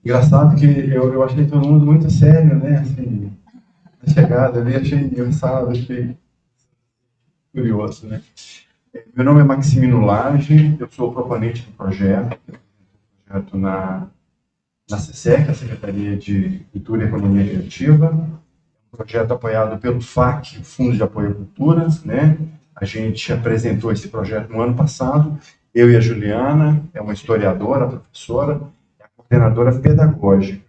Engraçado que eu achei todo mundo muito sério, né? Assim, na chegada ali, achei engraçado, achei curioso, né? Meu nome é Maximino Lage, eu sou o proponente do projeto na SESEC, a Secretaria de Cultura e Economia Criativa, um projeto apoiado pelo FAC, Fundo de Apoio à Cultura, né? A gente apresentou esse projeto no ano passado, eu e a Juliana, é uma historiadora, professora, é a coordenadora pedagógica.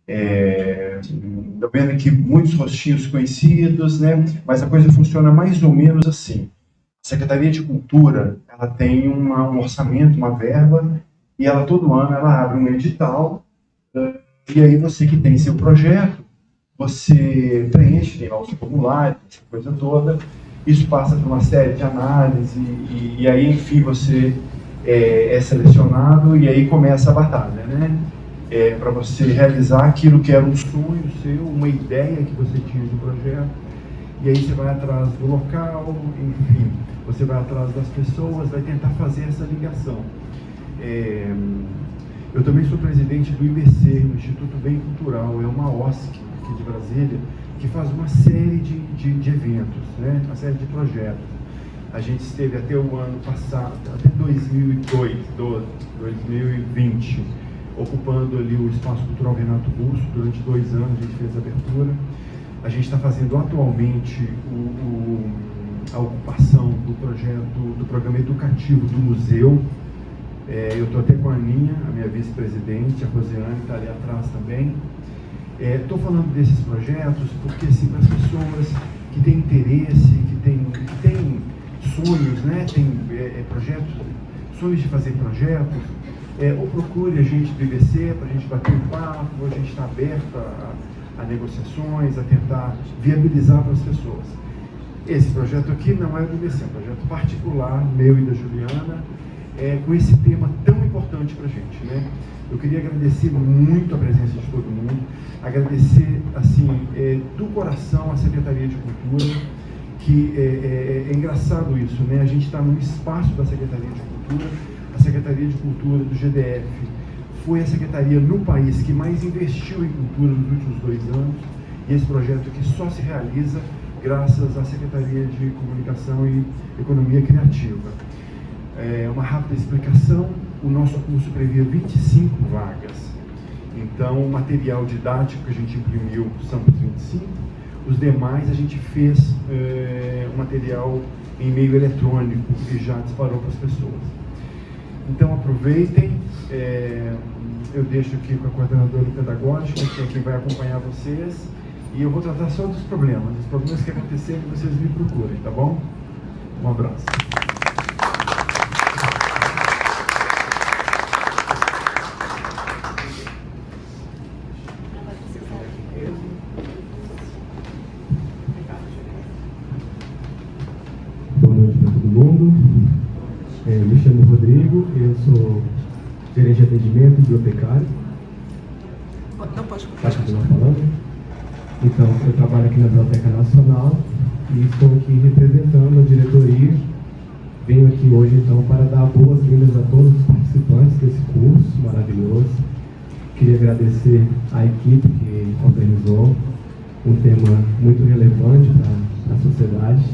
Estou vendo aqui muitos rostinhos conhecidos, né? Mas a coisa funciona mais ou menos assim. A Secretaria de Cultura, ela tem um orçamento, uma verba, e ela todo ano ela abre um edital, e aí você que tem seu projeto, você preenche, tem lá os formulários, essa coisa toda, isso passa por uma série de análises, e aí, enfim, você é selecionado, e aí começa a batalha, né? Para você realizar aquilo que era um sonho seu, uma ideia que você tinha de projeto, e aí você vai atrás do local, enfim, você vai atrás das pessoas, vai tentar fazer essa ligação. Eu também sou presidente do IBC, o Instituto Bem Cultural, é uma OSC aqui de Brasília, que faz uma série de eventos, né? Uma série de projetos. A gente esteve até o ano passado, até 2020, ocupando ali o Espaço Cultural Renato Russo, durante 2 anos a gente fez a abertura. A gente está fazendo atualmente a ocupação do projeto, do programa educativo do museu. Eu estou até com a Aninha, a minha vice-presidente, a Rosiane está ali atrás também. Estou falando desses projetos porque, assim, para as pessoas que têm interesse, que têm sonhos, né, tem projetos, sonhos de fazer projetos, ou procure a gente do IBC para a gente bater um papo, a gente está aberto a negociações, a tentar viabilizar para as pessoas. Esse projeto aqui não é do IBC, é um projeto particular, meu e da Juliana, com esse tema tão importante para a gente, né? Eu queria agradecer muito a presença de todo mundo, agradecer, assim, do coração a Secretaria de Cultura, que é engraçado isso, né? A gente está num espaço da Secretaria de Cultura, a Secretaria de Cultura do GDF foi a secretaria no país que mais investiu em cultura nos últimos 2 anos, e esse projeto aqui só se realiza graças à Secretaria de Comunicação e Economia Criativa. Uma rápida explicação: o nosso curso previa 25 vagas, então o material didático que a gente imprimiu são os 25, os demais a gente fez um material em meio eletrônico e já disparou para as pessoas. Então aproveitem, eu deixo aqui com a coordenadora pedagógica, que é quem vai acompanhar vocês, e eu vou tratar só dos problemas. Os problemas que acontecerem, vocês me procurem, tá bom? Um abraço. Boa noite para todo mundo. Me chamo Rodrigo, eu sou gerente de atendimento e bibliotecário. Não pode continuar falando? Então, eu trabalho aqui na Biblioteca Nacional e estou aqui representando a diretoria. Venho aqui hoje, então, para dar boas-vindas a todos os participantes desse curso maravilhoso. Queria agradecer à equipe que organizou um tema muito relevante para a sociedade.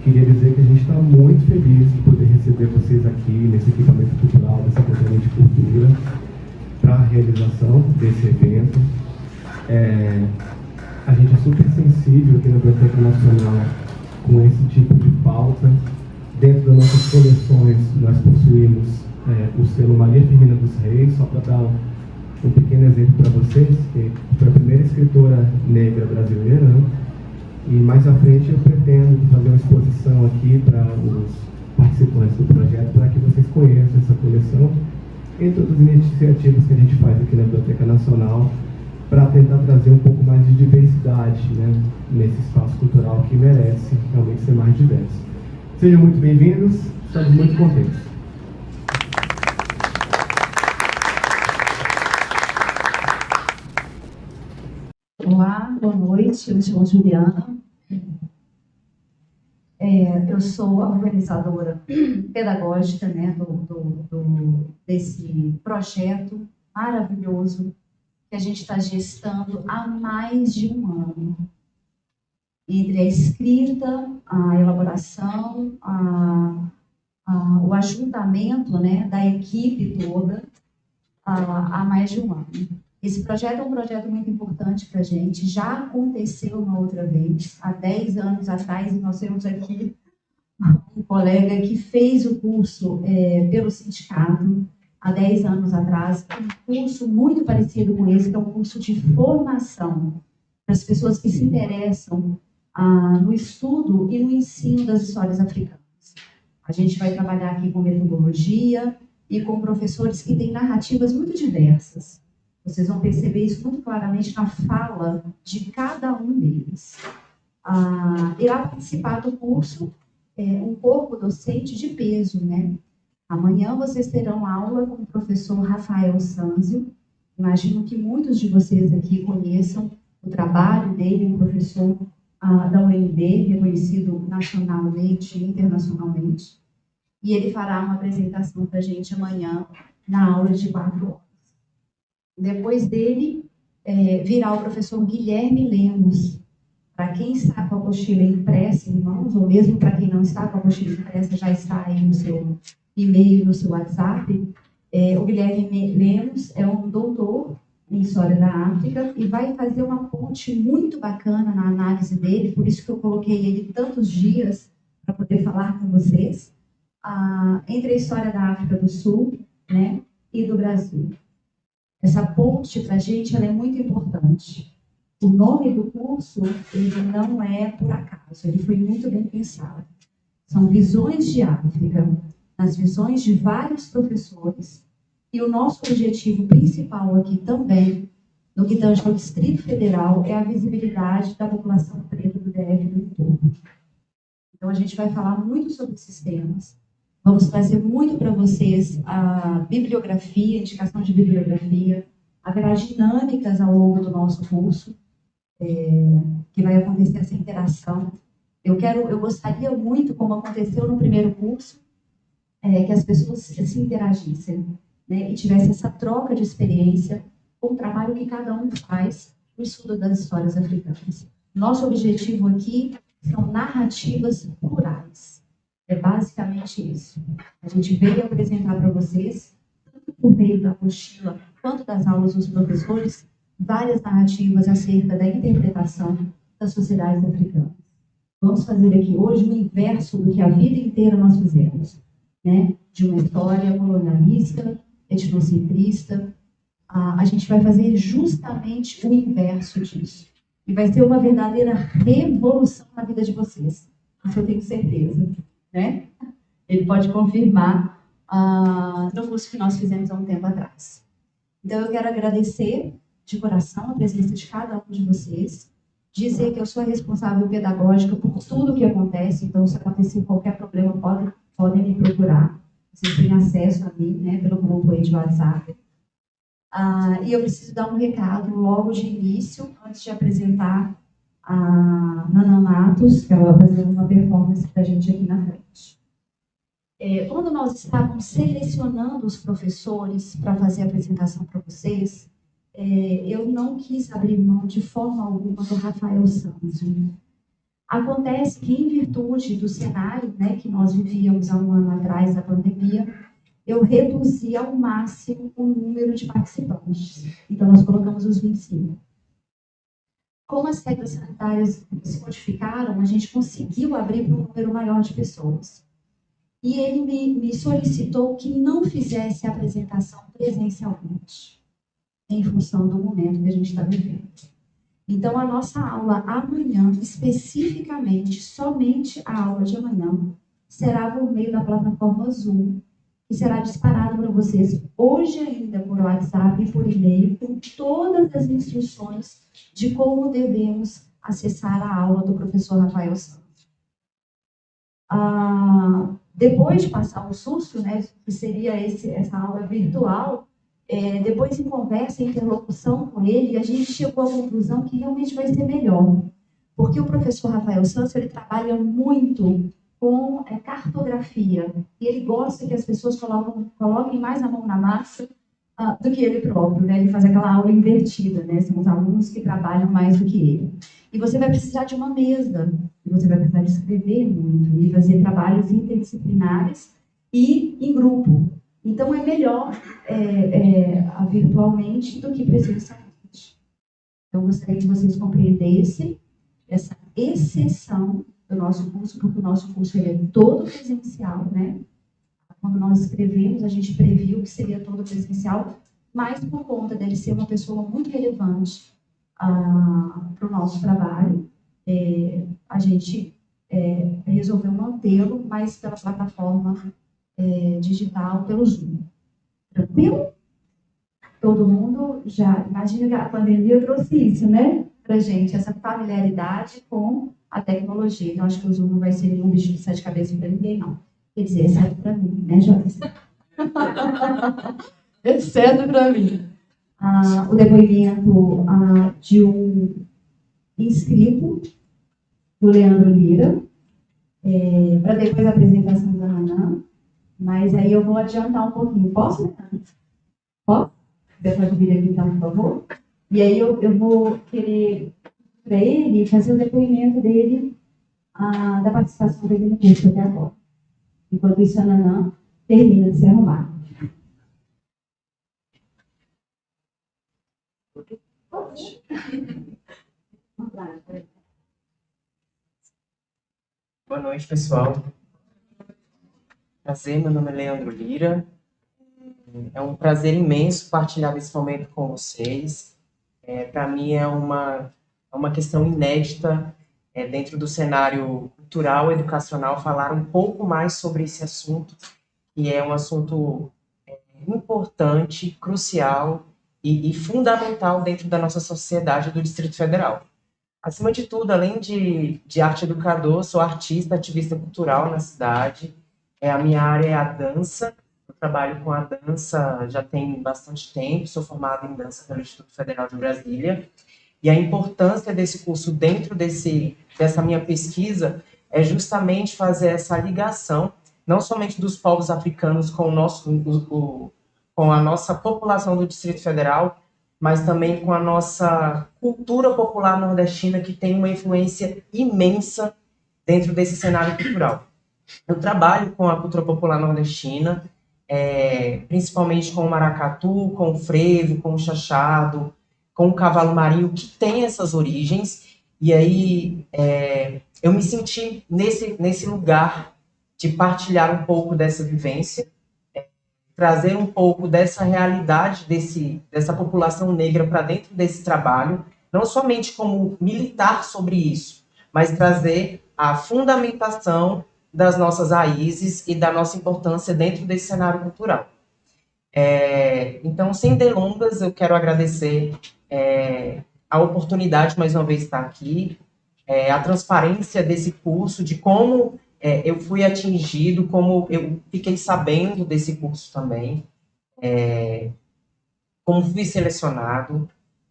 Queria dizer que a gente está muito feliz de poder receber vocês aqui nesse equipamento cultural da Secretaria de Cultura para a realização desse evento. A gente é super sensível aqui na Biblioteca Nacional com esse tipo de pauta. Dentro das nossas coleções, nós possuímos o selo Maria Firmina dos Reis, só para dar um pequeno exemplo para vocês, que foi a primeira escritora negra brasileira, né? E mais à frente eu pretendo fazer uma exposição aqui para os participantes do projeto, para que vocês conheçam essa coleção, entre outras iniciativas que a gente faz aqui na Biblioteca Nacional, para tentar trazer um pouco mais de diversidade, né, nesse espaço cultural que merece realmente ser mais diverso. Sejam muito bem-vindos, estamos muito contentes. Olá, boa noite, eu me chamo Juliana. Eu sou a organizadora pedagógica, né, desse projeto maravilhoso que a gente está gestando há mais de um ano. Entre a escrita, a elaboração, o ajuntamento, né, da equipe toda, há mais de um ano. Esse projeto é um projeto muito importante para a gente. Já aconteceu uma outra vez, há 10 anos atrás, e nós temos aqui um colega que fez o curso pelo sindicato, há 10 anos atrás, um curso muito parecido com esse, que é um curso de formação para as pessoas que se interessam no estudo e no ensino das histórias africanas. A gente vai trabalhar aqui com metodologia e com professores que têm narrativas muito diversas. Vocês vão perceber isso muito claramente na fala de cada um deles. Irá participar do curso um corpo docente de peso, né? Amanhã vocês terão aula com o professor Rafael Sanzio. Imagino que muitos de vocês aqui conheçam o trabalho dele, um professor da UNB, reconhecido nacionalmente e internacionalmente. E ele fará uma apresentação para a gente amanhã, na aula de 4 horas. Depois dele, virá o professor Guilherme Lemos. Para quem está com a apostila impressa em mãos, ou mesmo para quem não está com a apostila impressa, já está aí no seu e-mail, no seu WhatsApp. O Guilherme Lemos é um doutor em História da África e vai fazer uma ponte muito bacana na análise dele, por isso que eu coloquei ele tantos dias para poder falar com vocês, entre a história da África do Sul, né, e do Brasil. Essa ponte, para a gente, ela é muito importante. O nome do curso, ele não é por acaso, ele foi muito bem pensado. São visões de África, as visões de vários professores, e o nosso objetivo principal aqui também, no que tange ao Distrito Federal, é a visibilidade da população preta do DF no entorno. Então, a gente vai falar muito sobre esses temas. Vamos trazer muito para vocês a bibliografia, indicação de bibliografia. Haverá dinâmicas ao longo do nosso curso, que vai acontecer essa interação. Eu gostaria muito, como aconteceu no primeiro curso, que as pessoas se interagissem, né, e tivesse essa troca de experiência com o trabalho que cada um faz no estudo das histórias africanas. Nosso objetivo aqui são narrativas plurais. É basicamente isso. A gente veio apresentar para vocês, tanto por meio da apostila quanto das aulas dos professores, várias narrativas acerca da interpretação das sociedades africanas. Vamos fazer aqui hoje o inverso do que a vida inteira nós fizemos, né? De uma história colonialista, etnocentrista. A gente vai fazer justamente o inverso disso. E vai ser uma verdadeira revolução na vida de vocês. Isso eu tenho certeza, né? Ele pode confirmar no curso que nós fizemos há um tempo atrás. Então, eu quero agradecer de coração a presença de cada um de vocês, dizer que eu sou a responsável pedagógica por tudo que acontece, então, se acontecer qualquer problema, podem me procurar. Vocês têm acesso a mim, né, pelo grupo aí de WhatsApp. E eu preciso dar um recado logo de início, antes de apresentar a Nana Matos, que ela vai fazer uma performance para a gente aqui na frente. Quando nós estávamos selecionando os professores para fazer a apresentação para vocês, eu não quis abrir mão de forma alguma do Rafael Sanzio. Acontece que, em virtude do cenário, né, que nós vivíamos há um ano atrás da pandemia, eu reduzi ao máximo o número de participantes. Então, nós colocamos os 25. Como as regras sanitárias se modificaram, a gente conseguiu abrir para um número maior de pessoas. E ele me solicitou que não fizesse a apresentação presencialmente, em função do momento que a gente está vivendo. Então, a nossa aula amanhã, especificamente, somente a aula de amanhã, será por meio da plataforma Zoom, que será disparado para vocês hoje ainda por WhatsApp e por e-mail, com todas as instruções de como devemos acessar a aula do professor Rafael Santos. Depois de passar o susto, né, que seria essa aula virtual, depois em conversa, em interlocução com ele, a gente chegou à conclusão que realmente vai ser melhor. Porque o professor Rafael Santos, ele trabalha muito com cartografia. E ele gosta que as pessoas coloquem mais a mão na massa do que ele próprio, né? Ele faz aquela aula invertida, né? São os alunos que trabalham mais do que ele. E você vai precisar de uma mesa, e você vai precisar de escrever muito, e fazer trabalhos interdisciplinares e em grupo. Então, é melhor virtualmente do que presencialmente. Então, eu gostaria que vocês compreendessem essa exceção do nosso curso, porque o nosso curso ele é todo presencial, né? Quando nós escrevemos, a gente previu que seria todo presencial, mas por conta dele ser uma pessoa muito relevante para o nosso trabalho, a gente resolveu mantê-lo, mas pela plataforma digital, pelo Zoom. Tranquilo? Todo mundo já imagina que a pandemia trouxe isso, né? Para gente, essa familiaridade com a tecnologia. Então, acho que o Zoom não vai ser um bicho de sete cabeças para ninguém, não. Quer dizer, exceto para mim, né, Joyce? Exceto para mim. O depoimento de um inscrito, do Leandro Lira, para depois a apresentação da Ana. Mas aí eu vou adiantar um pouquinho. Posso, Leandro? Posso? Você pode vir aqui, então, por favor? E aí eu vou querer para ele fazer o depoimento dele, da participação dele no curso até agora. Enquanto isso, a Nanã termina de se arrumar. Boa noite, pessoal. Prazer, meu nome é Leandro Lira. É um prazer imenso partilhar esse momento com vocês. Para mim é uma questão inédita dentro do cenário cultural, educacional, falar um pouco mais sobre esse assunto, que é um assunto importante, crucial e fundamental dentro da nossa sociedade do Distrito Federal. Acima de tudo, além de arte educador, sou artista, ativista cultural na cidade. A minha área é a dança. Eu trabalho com a dança já tem bastante tempo, sou formado em dança pelo Instituto Federal de Brasília. E a importância desse curso dentro dessa minha pesquisa é justamente fazer essa ligação, não somente dos povos africanos com a nossa população do Distrito Federal, mas também com a nossa cultura popular nordestina, que tem uma influência imensa dentro desse cenário cultural. Eu trabalho com a cultura popular nordestina, principalmente com o maracatu, com o frevo, com o chachado, com o cavalo marinho, que tem essas origens. E aí eu me senti nesse lugar de partilhar um pouco dessa vivência, trazer um pouco dessa realidade dessa população negra para dentro desse trabalho, não somente como militar sobre isso, mas trazer a fundamentação das nossas raízes e da nossa importância dentro desse cenário cultural. Então, sem delongas, eu quero agradecer a oportunidade, mais uma vez, de estar aqui, a transparência desse curso, de como eu fui atingido, como eu fiquei sabendo desse curso também, como fui selecionado,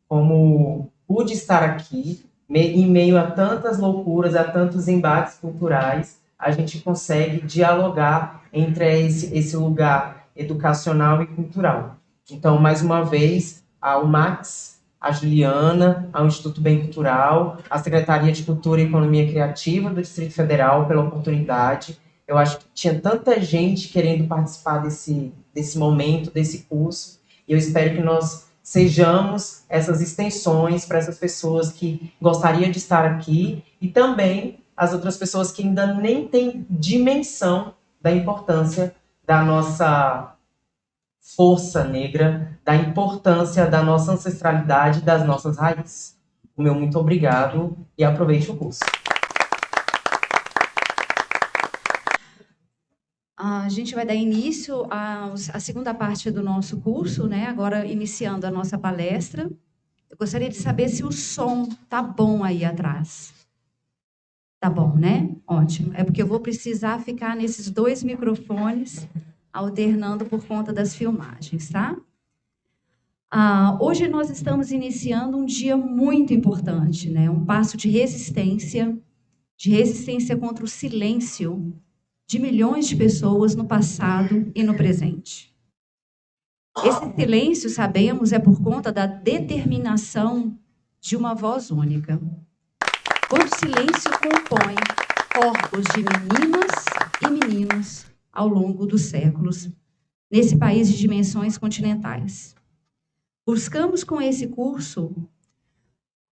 como pude estar aqui, em meio a tantas loucuras, a tantos embates culturais, a gente consegue dialogar entre esse lugar educacional e cultural. Então, mais uma vez, ao Max, a Juliana, ao Instituto Bem Cultural, à Secretaria de Cultura e Economia Criativa do Distrito Federal pela oportunidade. Eu acho que tinha tanta gente querendo participar desse momento, desse curso, e eu espero que nós sejamos essas extensões para essas pessoas que gostariam de estar aqui e também as outras pessoas que ainda nem têm dimensão da importância da nossa força negra, da importância da nossa ancestralidade e das nossas raízes. O meu muito obrigado e aproveite o curso. A gente vai dar início à segunda parte do nosso curso, né? Agora iniciando a nossa palestra. Eu gostaria de saber se o som tá bom aí atrás. Tá bom, né? Ótimo. É porque eu vou precisar ficar nesses 2 microfones alternando por conta das filmagens, tá? Hoje nós estamos iniciando um dia muito importante, né? Um passo de resistência contra o silêncio de milhões de pessoas no passado e no presente. Esse silêncio, sabemos, é por conta da determinação de uma voz única. Quando o silêncio compõe corpos de meninas e meninos ao longo dos séculos, nesse país de dimensões continentais. Buscamos com esse curso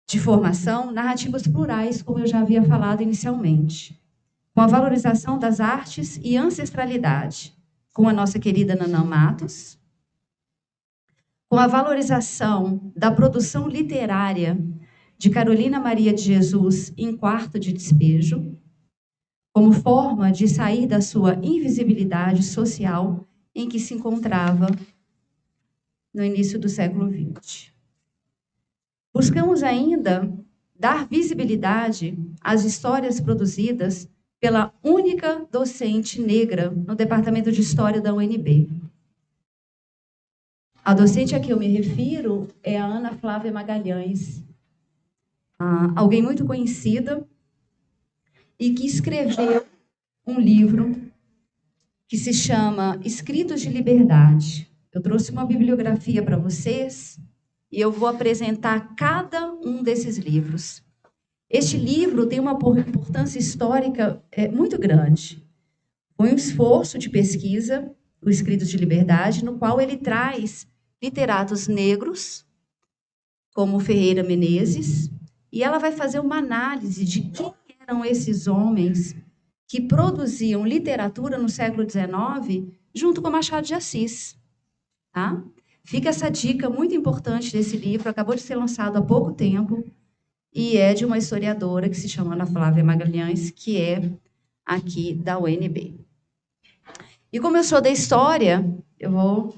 de formação narrativas plurais, como eu já havia falado inicialmente, com a valorização das artes e ancestralidade, com a nossa querida Naná Matos, com a valorização da produção literária de Carolina Maria de Jesus em Quarto de Despejo, como forma de sair da sua invisibilidade social em que se encontrava no início do século XX. Buscamos ainda dar visibilidade às histórias produzidas pela única docente negra no Departamento de História da UNB. A docente a que eu me refiro é a Ana Flávia Magalhães, alguém muito conhecida e que escreveu um livro que se chama Escritos de Liberdade. Eu trouxe uma bibliografia para vocês e eu vou apresentar cada um desses livros. Este livro tem uma importância histórica muito grande. Foi um esforço de pesquisa, o Escritos de Liberdade, no qual ele traz literatos negros, como Ferreira Menezes, e ela vai fazer uma análise de quem eram esses homens que produziam literatura no século XIX junto com Machado de Assis. Tá? Fica essa dica muito importante desse livro, acabou de ser lançado há pouco tempo, e é de uma historiadora que se chama Ana Flávia Magalhães, que é aqui da UNB. E como eu sou da história, eu vou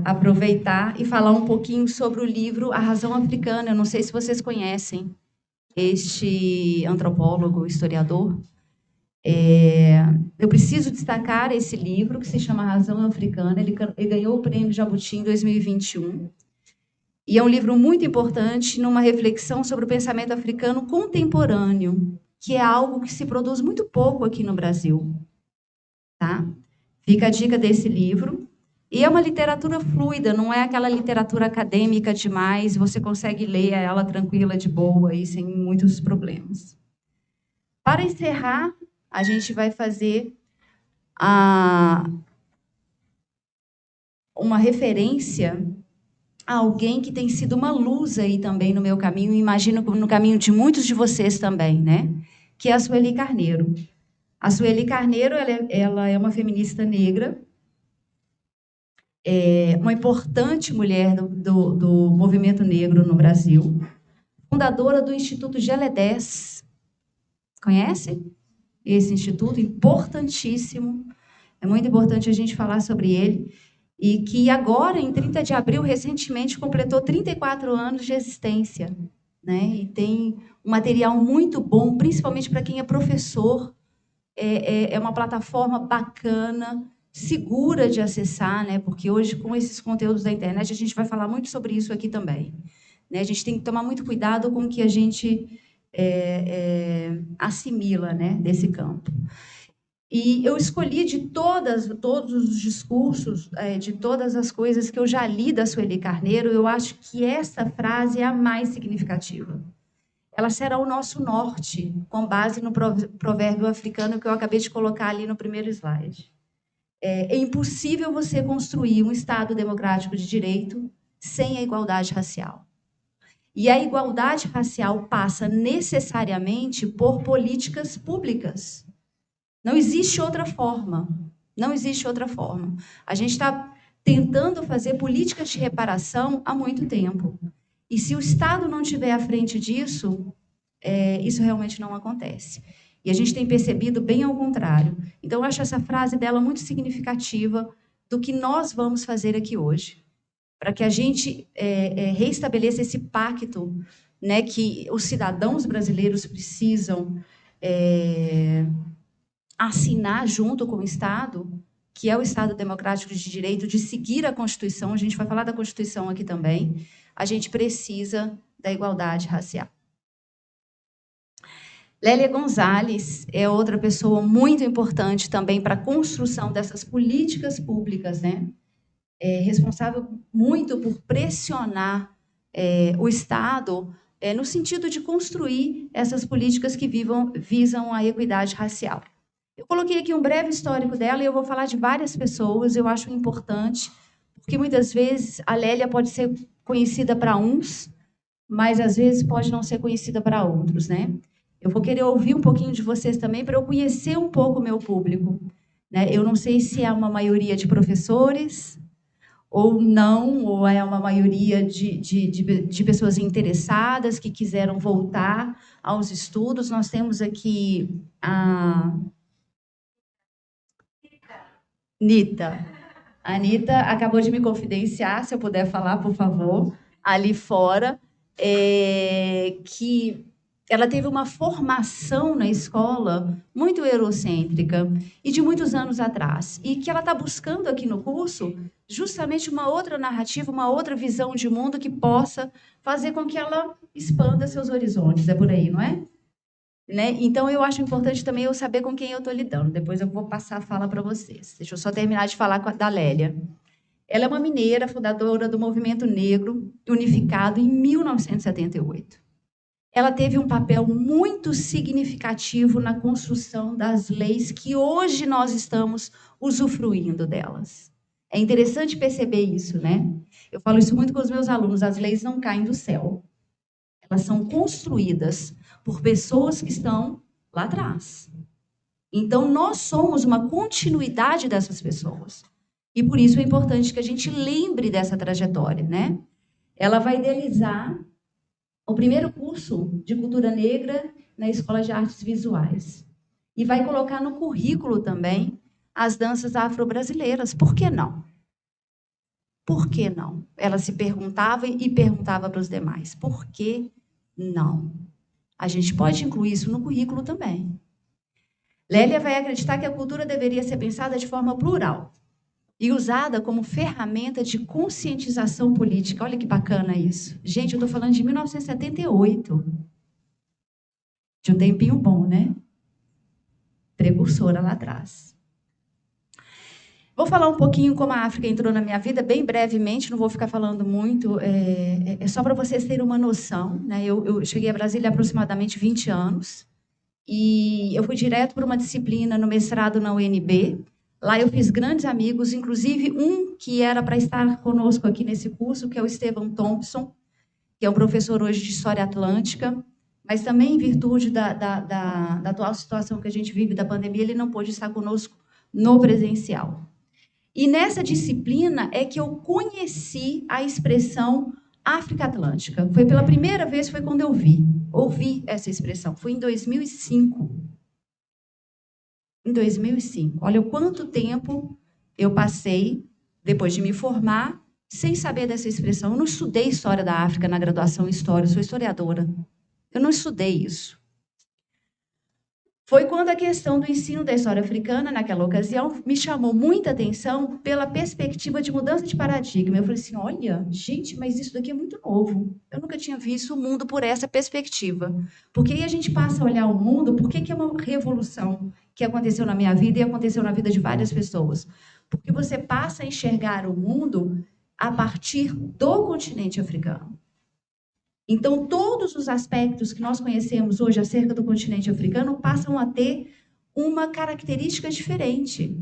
aproveitar e falar um pouquinho sobre o livro A Razão Africana. Eu não sei se vocês conhecem este antropólogo, historiador. Eu preciso destacar esse livro, que se chama A Razão Africana. Ele ganhou o Prêmio Jabuti em 2021. E é um livro muito importante numa reflexão sobre o pensamento africano contemporâneo, que é algo que se produz muito pouco aqui no Brasil. Tá? Fica a dica desse livro. E é uma literatura fluida, não é aquela literatura acadêmica demais, você consegue ler ela tranquila, de boa, e sem muitos problemas. Para encerrar, a gente vai fazer uma referência a alguém que tem sido uma luz aí também no meu caminho, e imagino no caminho de muitos de vocês também, né? Que é a Sueli Carneiro. A Sueli Carneiro, ela é uma feminista negra, uma importante mulher do movimento negro no Brasil, fundadora do Instituto Geledés. Conhece esse instituto? Importantíssimo. É muito importante a gente falar sobre ele. E que agora, em 30 de abril, recentemente, completou 34 anos de existência. Né? E tem um material muito bom, principalmente para quem é professor. É uma plataforma bacana, segura de acessar, né? Porque hoje, com esses conteúdos da internet, a gente vai falar muito sobre isso aqui também. Né? A gente tem que tomar muito cuidado com o que a gente assimila, né? Desse campo. E eu escolhi de todos os discursos, de todas as coisas que eu já li da Sueli Carneiro, eu acho que essa frase é a mais significativa. Ela será o nosso norte, com base no provérbio africano que eu acabei de colocar ali no primeiro slide. É impossível você construir um Estado democrático de direito sem a igualdade racial. E a igualdade racial passa necessariamente por políticas públicas. Não existe outra forma. Não existe outra forma. A gente está tentando fazer políticas de reparação há muito tempo. E se o Estado não estiver à frente disso, isso realmente não acontece. E a gente tem percebido bem ao contrário. Então, eu acho essa frase dela muito significativa do que nós vamos fazer aqui hoje, para que a gente reestabeleça esse pacto, né, que os cidadãos brasileiros precisam assinar junto com o Estado, que é o Estado democrático de direito, de seguir a Constituição. A gente vai falar da Constituição aqui também. A gente precisa da igualdade racial. Lélia Gonzalez é outra pessoa muito importante também para a construção dessas políticas públicas, né? responsável muito por pressionar o Estado no sentido de construir essas políticas que visam a equidade racial. Eu coloquei aqui um breve histórico dela e eu vou falar de várias pessoas, eu acho importante, porque muitas vezes a Lélia pode ser conhecida para uns, mas às vezes pode não ser conhecida para outros, né? Eu vou querer ouvir um pouquinho de vocês também para eu conhecer um pouco o meu público, né? Eu não sei se é uma maioria de professores ou não, ou é uma maioria de pessoas interessadas que quiseram voltar aos estudos. Nós temos aqui a Nita. A Anitta acabou de me confidenciar, se eu puder falar, por favor, ali fora, que ela teve uma formação na escola muito eurocêntrica e de muitos anos atrás, e que ela está buscando aqui no curso justamente uma outra narrativa, uma outra visão de mundo que possa fazer com que ela expanda seus horizontes. É por aí, não é? Né? Então, eu acho importante também eu saber com quem eu estou lidando. Depois eu vou passar a fala para vocês. Deixa eu só terminar de falar da Lélia. Ela é uma mineira, fundadora do Movimento Negro Unificado em 1978. Ela teve um papel muito significativo na construção das leis que hoje nós estamos usufruindo delas. É interessante perceber isso, né? Eu falo isso muito com os meus alunos, as leis não caem do céu. Elas são construídas por pessoas que estão lá atrás. Então, nós somos uma continuidade dessas pessoas. E por isso é importante que a gente lembre dessa trajetória, né? Ela vai idealizar o primeiro curso de cultura negra na Escola de Artes Visuais. E vai colocar no currículo também as danças afro-brasileiras. Por que não? Por que não? Ela se perguntava e perguntava para os demais. Por que não? A gente pode incluir isso no currículo também. Lélia vai acreditar que a cultura deveria ser pensada de forma plural e usada como ferramenta de conscientização política. Olha que bacana isso. Gente, eu estou falando de 1978. De um tempinho bom, né? Precursora lá atrás. Vou falar um pouquinho como a África entrou na minha vida, bem brevemente, não vou ficar falando muito, é só para vocês terem uma noção, né? Eu cheguei a Brasília há aproximadamente 20 anos, e eu fui direto para uma disciplina no mestrado na UNB. Lá eu fiz grandes amigos, inclusive um que era para estar conosco aqui nesse curso, que é o Estevão Thompson, que é um professor hoje de História Atlântica, mas também em virtude da atual situação que a gente vive da pandemia, ele não pôde estar conosco no presencial. E nessa disciplina é que eu conheci a expressão África Atlântica. Foi pela primeira vez, foi quando eu ouvi essa expressão. Foi em 2005. Em 2005. Olha o quanto tempo eu passei, depois de me formar, sem saber dessa expressão. Eu não estudei História da África na graduação em História, eu sou historiadora. Eu não estudei isso. Foi quando a questão do ensino da história africana, naquela ocasião, me chamou muita atenção pela perspectiva de mudança de paradigma. Eu falei assim, olha, gente, mas isso daqui é muito novo. Eu nunca tinha visto o mundo por essa perspectiva. Porque aí a gente passa a olhar o mundo, por que é uma revolução que aconteceu na minha vida e aconteceu na vida de várias pessoas? Porque você passa a enxergar o mundo a partir do continente africano. Então, todos os aspectos que nós conhecemos hoje acerca do continente africano passam a ter uma característica diferente.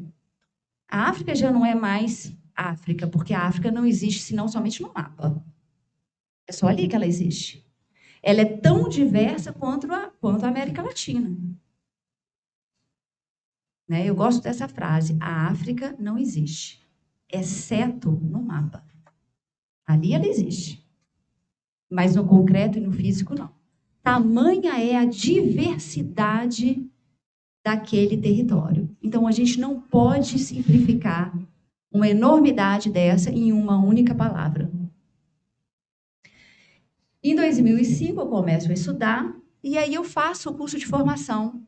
A África já não é mais África, porque a África não existe senão somente no mapa. É só ali que ela existe. Ela é tão diversa quanto a América Latina. Né? Eu gosto dessa frase, a África não existe, exceto no mapa. Ali ela existe. Mas no concreto e no físico, não. Tamanha é a diversidade daquele território. Então, a gente não pode simplificar uma enormidade dessa em uma única palavra. Em 2005, eu começo a estudar, e aí eu faço o curso de formação,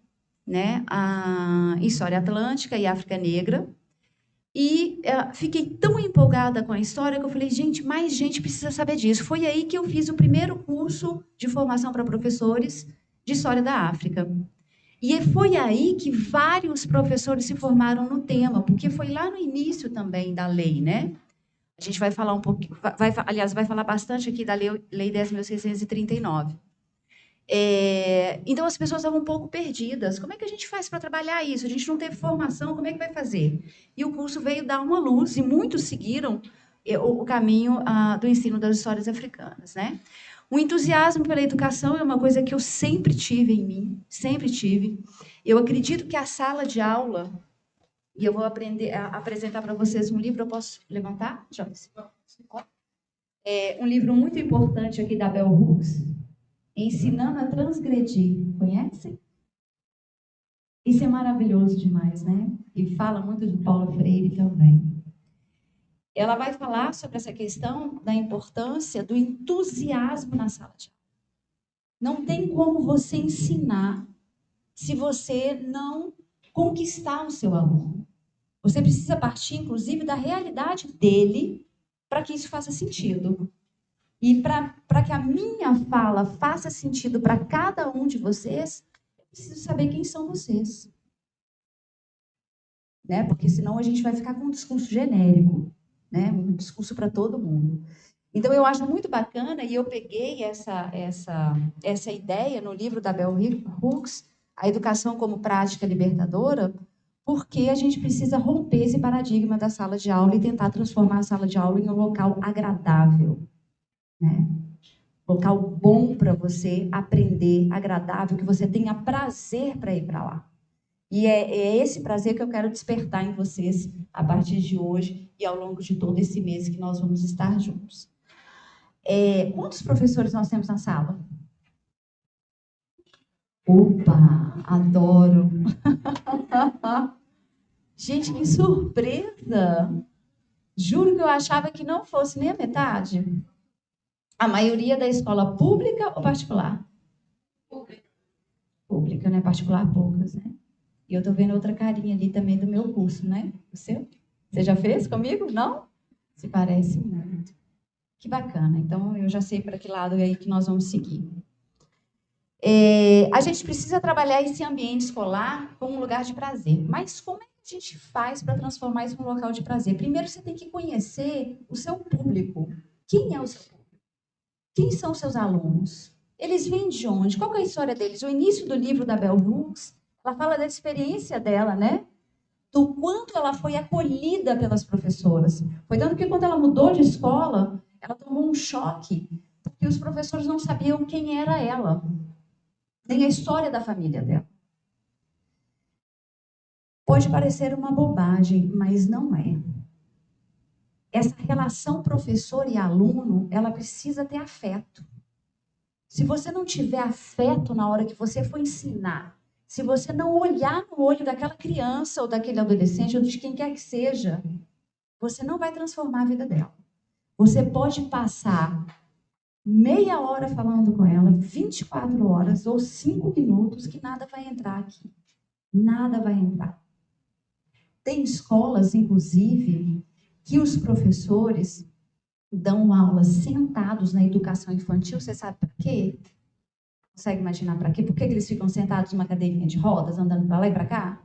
né, em História Atlântica e África Negra, e fiquei tão empolgada com a história que eu falei, gente, mais gente precisa saber disso. Foi aí que eu fiz o primeiro curso de formação para professores de História da África. E foi aí que vários professores se formaram no tema, porque foi lá no início também da lei, né? A gente vai falar um pouquinho, aliás, vai falar bastante aqui da Lei 10.639. Então, as pessoas estavam um pouco perdidas. Como é que a gente faz para trabalhar isso? A gente não teve formação, como é que vai fazer? E o curso veio dar uma luz, e muitos seguiram o caminho do ensino das histórias africanas, né? O entusiasmo pela educação é uma coisa que eu sempre tive em mim, sempre tive. Eu acredito que a sala de aula, e eu vou apresentar para vocês um livro, eu posso levantar, Joyce? Um livro muito importante aqui da Bell Hooks, Ensinando a Transgredir. Conhece? Isso é maravilhoso demais, né? E fala muito de Paulo Freire também. Ela vai falar sobre essa questão da importância do entusiasmo na sala de aula. Não tem como você ensinar se você não conquistar o seu aluno. Você precisa partir, inclusive, da realidade dele para que isso faça sentido. E para que a minha fala faça sentido para cada um de vocês, eu preciso saber quem são vocês. Né? Porque senão a gente vai ficar com um discurso genérico, né? Um discurso para todo mundo. Então, eu acho muito bacana, e eu peguei essa ideia no livro da Bell Hooks, A Educação como Prática Libertadora, porque a gente precisa romper esse paradigma da sala de aula e tentar transformar a sala de aula em um local agradável. Né? Local bom para você aprender, agradável, que você tenha prazer para ir para lá. E é esse prazer que eu quero despertar em vocês a partir de hoje e ao longo de todo esse mês que nós vamos estar juntos. Quantos professores nós temos na sala? Opa, adoro! Gente, que surpresa! Juro que eu achava que não fosse nem a metade. A maioria da escola pública ou particular? Pública, né? Particular, poucas, né? E eu tô vendo outra carinha ali também do meu curso, né? O seu? Você já fez comigo? Não? Se parece muito. Que bacana. Então, eu já sei para que lado é aí que nós vamos seguir. A gente precisa trabalhar esse ambiente escolar como um lugar de prazer. Mas como é que a gente faz para transformar isso num local de prazer? Primeiro, você tem que conhecer o seu público. Quem é o seu público? Quem são os seus alunos? Eles vêm de onde? Qual é a história deles? O início do livro da Bell Hooks, ela fala da experiência dela, né? Do quanto ela foi acolhida pelas professoras. Foi tanto que quando ela mudou de escola, ela tomou um choque, porque os professores não sabiam quem era ela, nem a história da família dela. Pode parecer uma bobagem, mas não é. Essa relação professor e aluno, ela precisa ter afeto. Se você não tiver afeto na hora que você for ensinar, se você não olhar no olho daquela criança ou daquele adolescente ou de quem quer que seja, você não vai transformar a vida dela. Você pode passar meia hora falando com ela, 24 horas ou 5 minutos, que nada vai entrar aqui. Nada vai entrar. Tem escolas, inclusive, que os professores dão aulas sentados na educação infantil. Você sabe para quê? Consegue imaginar para quê? Por que eles ficam sentados numa cadeirinha de rodas, andando para lá e para cá?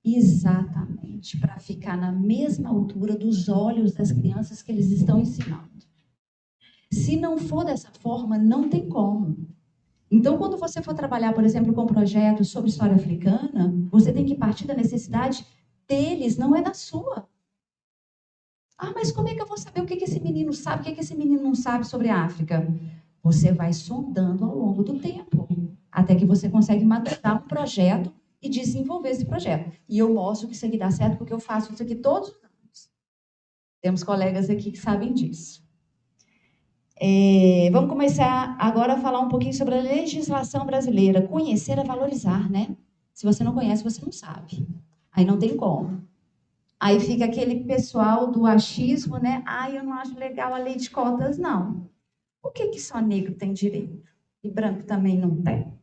Exatamente, para ficar na mesma altura dos olhos das crianças que eles estão ensinando. Se não for dessa forma, não tem como. Então, quando você for trabalhar, por exemplo, com projetos sobre história africana, você tem que partir da necessidade deles, não é da sua. Ah, mas como é que eu vou saber o que esse menino sabe, o que esse menino não sabe sobre a África? Você vai sondando ao longo do tempo, até que você consegue maturar um projeto e desenvolver esse projeto. E eu mostro que isso aqui dá certo porque eu faço isso aqui todos os anos. Temos colegas aqui que sabem disso. Vamos começar agora a falar um pouquinho sobre a legislação brasileira. Conhecer é valorizar, né? Se você não conhece, você não sabe. Aí não tem como. Aí fica aquele pessoal do achismo, né? Eu não acho legal a lei de cotas, não. Por que só negro tem direito e branco também não tem?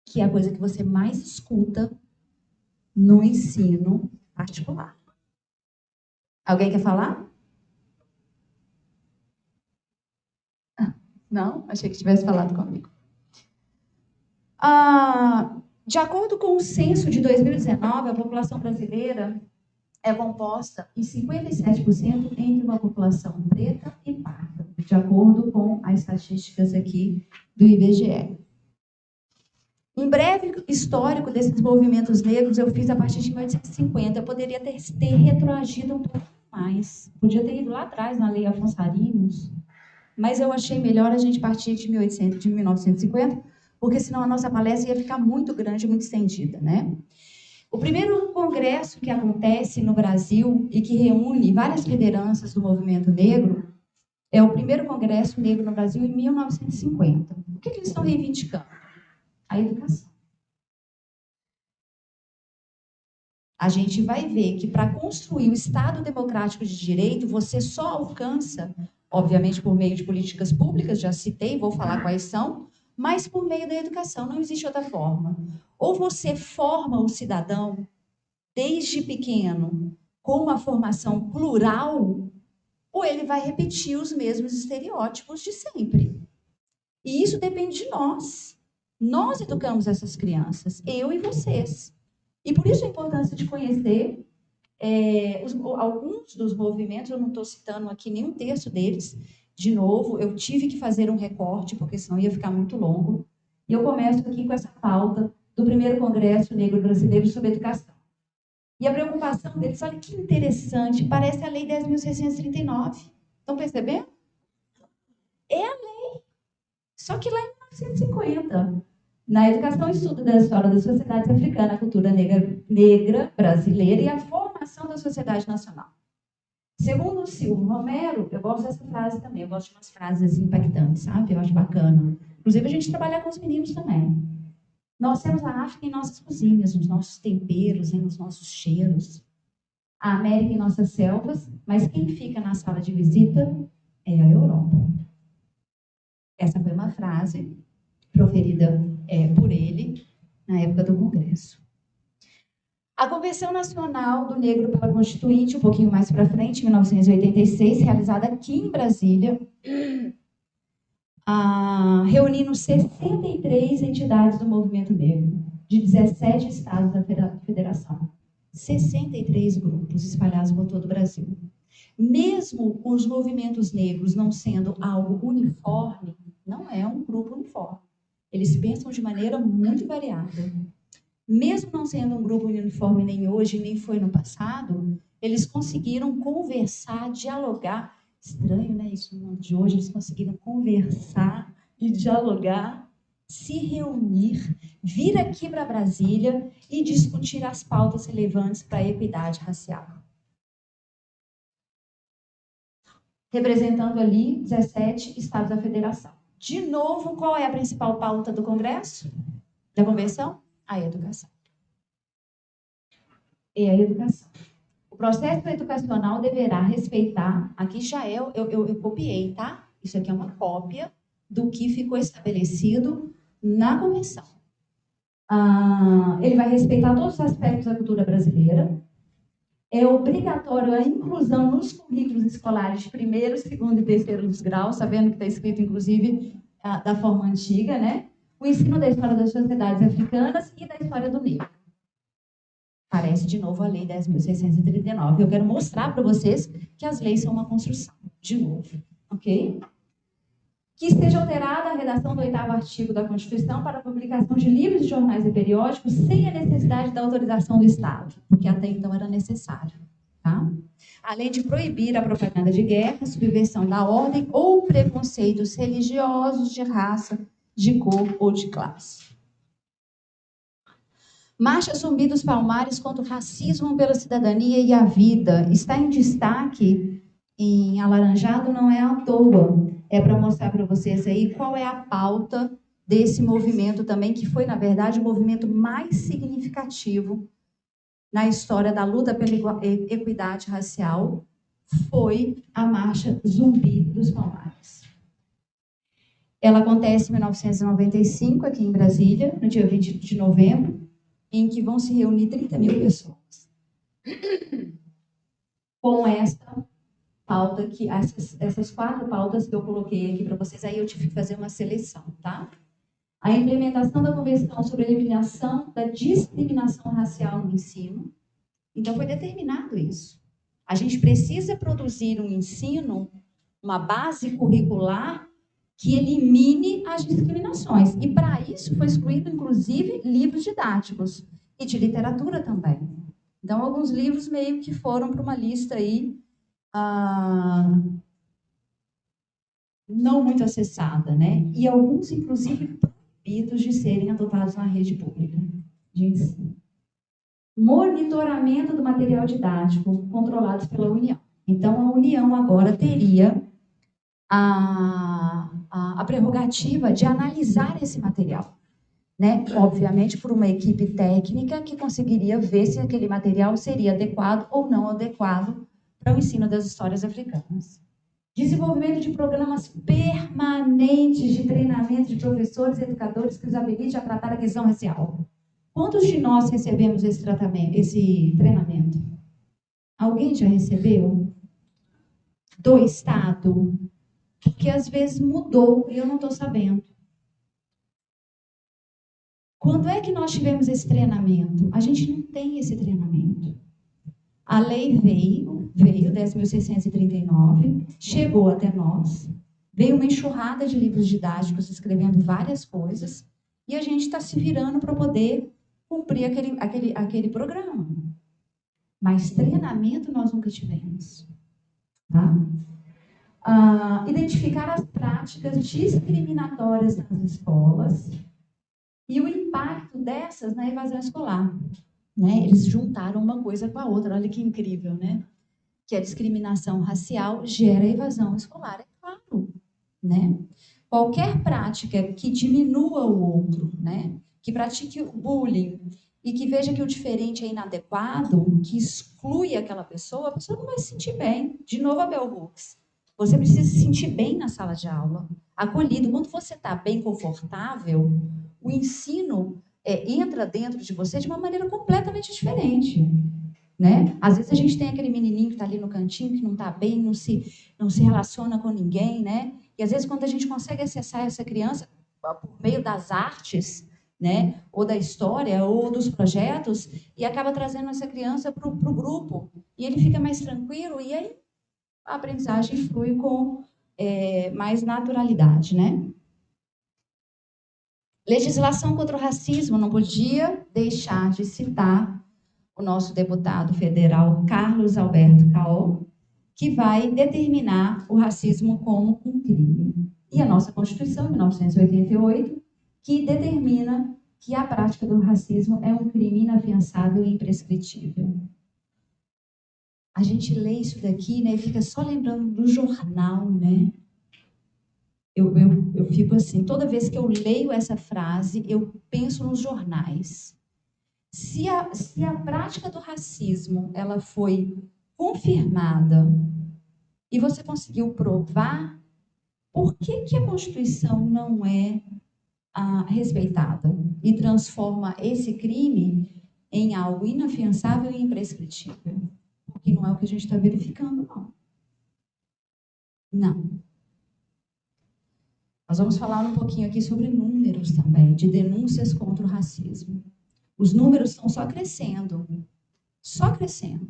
Que é a coisa que você mais escuta no ensino particular. Alguém quer falar? Não? Achei que tivesse falado comigo. De acordo com o censo de 2019, a população brasileira é composta em 57% entre uma população preta e parda, de acordo com as estatísticas aqui do IBGE. Um breve histórico desses movimentos negros eu fiz a partir de 1850. Eu poderia ter retroagido um pouco mais. Podia ter ido lá atrás, na Lei Afonso Arinos, mas eu achei melhor a gente partir de 1950, porque senão a nossa palestra ia ficar muito grande, muito estendida, né? O primeiro congresso que acontece no Brasil e que reúne várias lideranças do movimento negro é o primeiro congresso negro no Brasil em 1950. O que eles estão reivindicando? A educação. A gente vai ver que para construir o Estado democrático de direito, você só alcança, obviamente por meio de políticas públicas, já citei, vou falar quais são, mas por meio da educação, não existe outra forma. Ou você forma o cidadão desde pequeno com uma formação plural, ou ele vai repetir os mesmos estereótipos de sempre. E isso depende de nós. Nós educamos essas crianças, eu e vocês. E por isso a importância de conhecer alguns dos movimentos, eu não estou citando aqui nenhum terço deles. De novo, eu tive que fazer um recorte, porque senão ia ficar muito longo. E eu começo aqui com essa pauta do primeiro Congresso Negro Brasileiro sobre Educação. E a preocupação deles, olha que interessante, parece a Lei 10.639. Estão percebendo? É a lei. Só que lá em 1950, na Educação e Estudo da História das Sociedades Africanas, a cultura negra brasileira e a formação da sociedade nacional. Segundo o Silvio Romero, eu gosto dessa frase também, eu gosto de umas frases impactantes, sabe? Eu acho bacana. Inclusive, a gente trabalha com os meninos também. Nós temos a África em nossas cozinhas, nos nossos temperos, nos nossos cheiros. A América em nossas selvas, mas quem fica na sala de visita é a Europa. Essa foi uma frase proferida por ele na época do Congresso. A Convenção Nacional do Negro pela Constituinte, um pouquinho mais para frente, em 1986, realizada aqui em Brasília, reunindo 63 entidades do movimento negro, de 17 estados da federação. 63 grupos espalhados por todo o Brasil. Mesmo os movimentos negros não sendo algo uniforme, não é um grupo uniforme. Eles pensam de maneira muito variada. Mesmo não sendo um grupo uniforme nem hoje, nem foi no passado, eles conseguiram conversar, dialogar. Estranho, né? Isso no mundo de hoje, eles conseguiram conversar e dialogar, se reunir, vir aqui para Brasília e discutir as pautas relevantes para a equidade racial. Representando ali 17 estados da federação. De novo, qual é a principal pauta do Congresso? Da Convenção? A educação. É a educação. O processo educacional deverá respeitar, aqui já eu copiei, tá? Isso aqui é uma cópia do que ficou estabelecido na Convenção. Ele vai respeitar todos os aspectos da cultura brasileira. É obrigatório a inclusão nos currículos escolares de primeiro, segundo e terceiro graus, sabendo que está escrito, inclusive, da forma antiga, né? O ensino da história das sociedades africanas e da história do negro. Parece, de novo, a Lei 10.639. Eu quero mostrar para vocês que as leis são uma construção. De novo, ok? Que seja alterada a redação do 8º artigo da Constituição para a publicação de livros, jornais e periódicos sem a necessidade da autorização do Estado, porque até então era necessário. Tá? Além de proibir a propaganda de guerra, subversão da ordem ou preconceitos religiosos, de raça, de cor ou de classe. Marcha Zumbi dos Palmares contra o racismo pela cidadania e a vida. Está em destaque, em alaranjado, não é à toa. É para mostrar para vocês aí qual é a pauta desse movimento também, que foi, na verdade, o movimento mais significativo na história da luta pela equidade racial, foi a Marcha Zumbi dos Palmares. Ela acontece em 1995, aqui em Brasília, no dia 20 de novembro, em que vão se reunir 30 mil pessoas. Com esta pauta, essas 4 pautas que eu coloquei aqui para vocês, aí eu tive que fazer uma seleção, tá? A implementação da Convenção sobre a Eliminação da Discriminação Racial no Ensino, Então, foi determinado isso. A gente precisa produzir um ensino, uma base curricular que elimine as discriminações. E, para isso, foi excluído, inclusive, livros didáticos e de literatura também. Então, alguns livros meio que foram para uma lista aí não muito acessada, né? E alguns, inclusive, proibidos de serem adotados na rede pública de ensino. Monitoramento do material didático controlados pela União. Então, a União agora teria a prerrogativa de analisar esse material, né? Obviamente, por uma equipe técnica que conseguiria ver se aquele material seria adequado ou não adequado para o ensino das histórias africanas. Desenvolvimento de programas permanentes de treinamento de professores e educadores que os habilite a tratar a questão racial. Quantos de nós recebemos esse treinamento? Alguém já recebeu? Do Estado? Porque às vezes mudou e eu não estou sabendo. Quando é que nós tivemos esse treinamento? A gente não tem esse treinamento. A lei veio 10.639, chegou até nós, veio uma enxurrada de livros didáticos escrevendo várias coisas, e a gente está se virando para poder cumprir aquele programa. Mas treinamento nós nunca tivemos. Tá? Identificar as práticas discriminatórias nas escolas e o impacto dessas na evasão escolar. Né? Eles juntaram uma coisa com a outra, olha que incrível, né? Que a discriminação racial gera evasão escolar, é claro. Né? Qualquer prática que diminua o outro, né? Que pratique o bullying e que veja que o diferente é inadequado, que exclui aquela pessoa, a pessoa não vai se sentir bem. De novo, a Bell Hooks. Você precisa se sentir bem na sala de aula, acolhido. Quando você está bem confortável, o ensino entra dentro de você de uma maneira completamente diferente. Né? Às vezes a gente tem aquele menininho que está ali no cantinho, que não está bem, não se relaciona com ninguém, né? E às vezes quando a gente consegue acessar essa criança por meio das artes, né? Ou da história, ou dos projetos, e acaba trazendo essa criança para o grupo, e ele fica mais tranquilo, e aí a aprendizagem flui com mais naturalidade, né? Legislação contra o racismo, não podia deixar de citar o nosso deputado federal Carlos Alberto Caol, que vai determinar o racismo como um crime. E a nossa Constituição, em 1988, que determina que a prática do racismo é um crime inafiançável e imprescritível. A gente lê isso daqui, né, e fica só lembrando do jornal, né? Eu fico assim, toda vez que eu leio essa frase, eu penso nos jornais. Se a prática do racismo ela foi confirmada e você conseguiu provar, por que a Constituição não é respeitada e transforma esse crime em algo inafiançável e imprescritível? Porque não é o que a gente está verificando, não. Não. Nós vamos falar um pouquinho aqui sobre números também, de denúncias contra o racismo. Os números estão só crescendo. Só crescendo.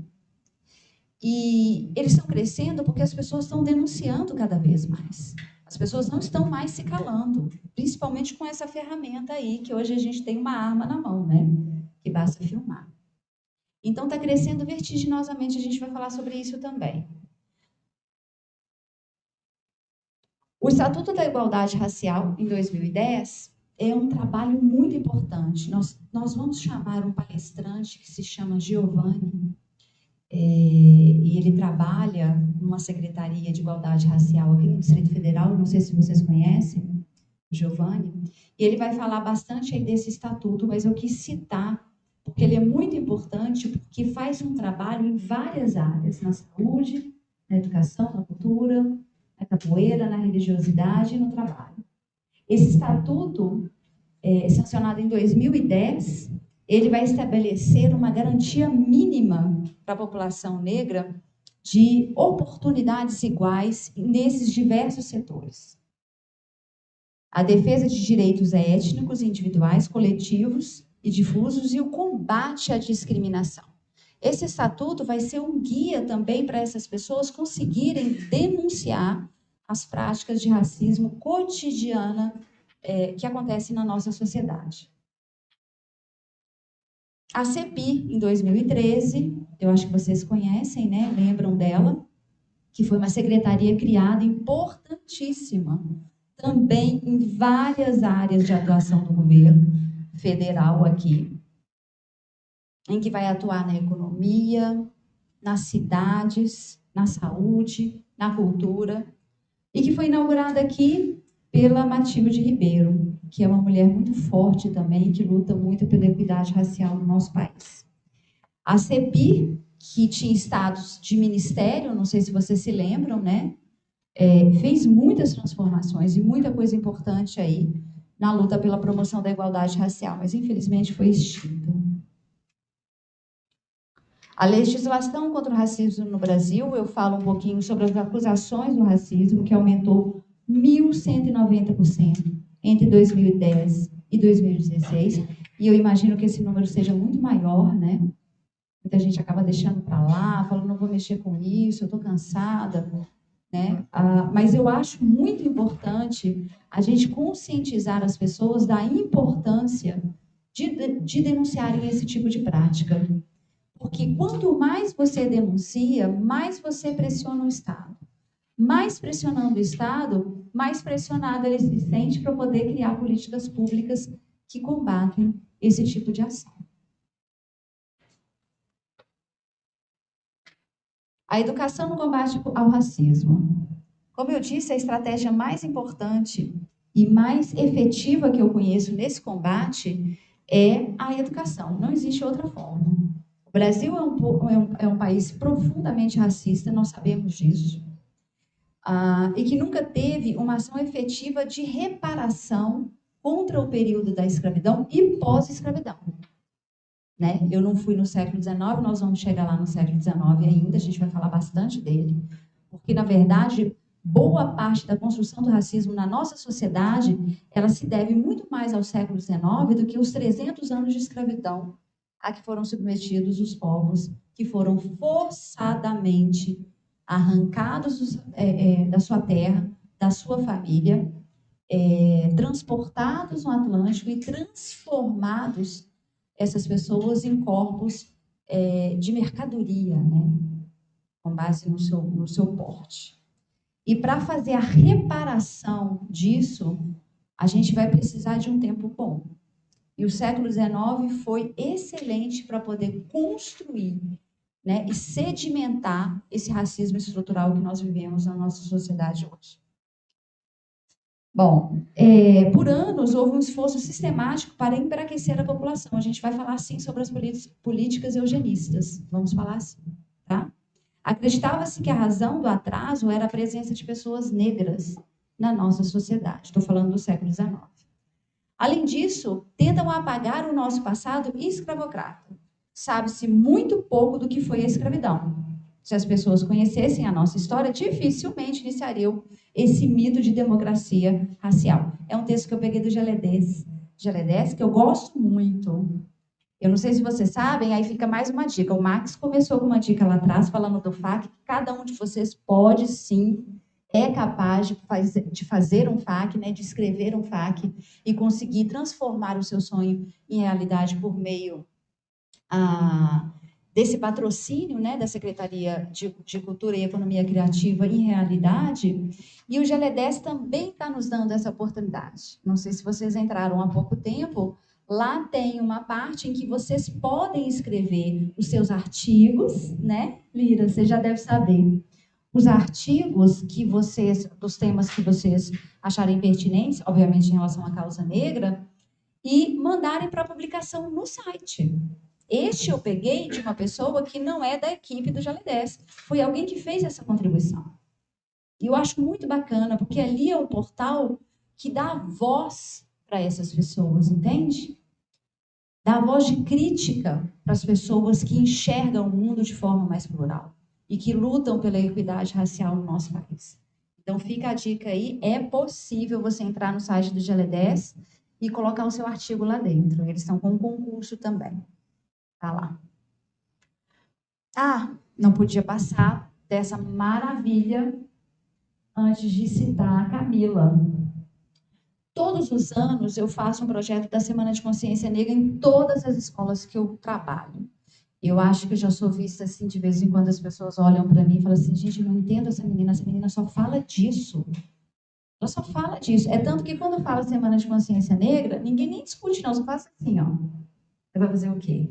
E eles estão crescendo porque as pessoas estão denunciando cada vez mais. As pessoas não estão mais se calando, principalmente com essa ferramenta aí, que hoje a gente tem uma arma na mão, né? Que basta filmar. Então, está crescendo vertiginosamente, a gente vai falar sobre isso também. O Estatuto da Igualdade Racial, em 2010, é um trabalho muito importante. Nós vamos chamar um palestrante que se chama Giovanni, e ele trabalha numa Secretaria de Igualdade Racial aqui no Distrito Federal, não sei se vocês conhecem, o Giovanni, e ele vai falar bastante aí desse estatuto, mas eu quis citar, porque ele é muito importante, porque faz um trabalho em várias áreas, na saúde, na educação, na cultura, na capoeira, na religiosidade e no trabalho. Esse estatuto, sancionado em 2010, ele vai estabelecer uma garantia mínima para a população negra de oportunidades iguais nesses diversos setores. A defesa de direitos étnicos, individuais, coletivos e difusos e o combate à discriminação. Esse estatuto vai ser um guia também para essas pessoas conseguirem denunciar as práticas de racismo cotidiana que acontecem na nossa sociedade. A CEPI, em 2013, eu acho que vocês conhecem, né? Lembram dela? Que foi uma secretaria criada importantíssima, também em várias áreas de atuação do governo federal aqui, em que vai atuar na economia, nas cidades, na saúde, na cultura, e que foi inaugurada aqui pela Matilde Ribeiro, que é uma mulher muito forte também, que luta muito pela equidade racial no nosso país. A CEPI, que tinha status de ministério, não sei se vocês se lembram, né? Fez muitas transformações e muita coisa importante aí na luta pela promoção da igualdade racial, mas infelizmente foi extinta. A legislação contra o racismo no Brasil, eu falo um pouquinho sobre as acusações do racismo, que aumentou 1.190% entre 2010 e 2016, e eu imagino que esse número seja muito maior, né? Muita gente acaba deixando para lá, falando, não vou mexer com isso, eu estou cansada, né? Mas eu acho muito importante a gente conscientizar as pessoas da importância de denunciarem esse tipo de prática. Porque quanto mais você denuncia, mais você pressiona o Estado. Mais pressionando o Estado, mais pressionado ele se sente para poder criar políticas públicas que combatem esse tipo de ação. A educação no combate ao racismo. Como eu disse, a estratégia mais importante e mais efetiva que eu conheço nesse combate é a educação. Não existe outra forma. O Brasil é um país profundamente racista, nós sabemos disso. E que nunca teve uma ação efetiva de reparação contra o período da escravidão e pós-escravidão. Né? Eu não fui no século XIX, nós vamos chegar lá no século XIX ainda, a gente vai falar bastante dele, porque, na verdade, boa parte da construção do racismo na nossa sociedade, ela se deve muito mais ao século XIX do que os 300 anos de escravidão a que foram submetidos os povos que foram forçadamente arrancados da sua terra, da sua família, transportados no Atlântico e transformados essas pessoas em corpos de mercadoria, né? Com base no seu porte. E para fazer a reparação disso, a gente vai precisar de um tempo bom. E o século XIX foi excelente para poder construir, né, e sedimentar esse racismo estrutural que nós vivemos na nossa sociedade hoje. Bom, por anos houve um esforço sistemático para enfraquecer a população. A gente vai falar, sim, sobre as políticas eugenistas. Vamos falar assim, tá? Acreditava-se que a razão do atraso era a presença de pessoas negras na nossa sociedade. Estou falando do século XIX. Além disso, tentam apagar o nosso passado escravocrata. Sabe-se muito pouco do que foi a escravidão. Se as pessoas conhecessem a nossa história, dificilmente iniciariam esse mito de democracia racial. É um texto que eu peguei do Geledés, que eu gosto muito. Eu não sei se vocês sabem, aí fica mais uma dica. O Max começou com uma dica lá atrás, falando do FAQ, que cada um de vocês pode, sim, é capaz de fazer um FAQ, né, de escrever um FAQ e conseguir transformar o seu sonho em realidade por meio desse patrocínio, né, da Secretaria de Cultura e Economia Criativa em realidade. E o Geledés também está nos dando essa oportunidade. Não sei se vocês entraram há pouco tempo. Lá tem uma parte em que vocês podem escrever os seus artigos, né? Lira, você já deve saber. Os artigos dos temas que vocês acharem pertinentes, obviamente em relação à causa negra, e mandarem para publicação no site. Este eu peguei de uma pessoa que não é da equipe do Geledés. Foi alguém que fez essa contribuição. E eu acho muito bacana, porque ali é um portal que dá voz para essas pessoas, entende? Dá voz de crítica para as pessoas que enxergam o mundo de forma mais plural e que lutam pela equidade racial no nosso país. Então, fica a dica aí, é possível você entrar no site do Geledés e colocar o seu artigo lá dentro. Eles estão com um concurso também. Tá lá. Não podia passar dessa maravilha antes de citar a Camila. Todos os anos eu faço um projeto da Semana de Consciência Negra em todas as escolas que eu trabalho. Eu acho que eu já sou vista assim, de vez em quando as pessoas olham para mim e falam assim, gente, eu não entendo essa menina só fala disso. Ela só fala disso. É tanto que quando eu falo Semana de Consciência Negra, ninguém nem discute não, só faz assim, ó. Você vai fazer o quê?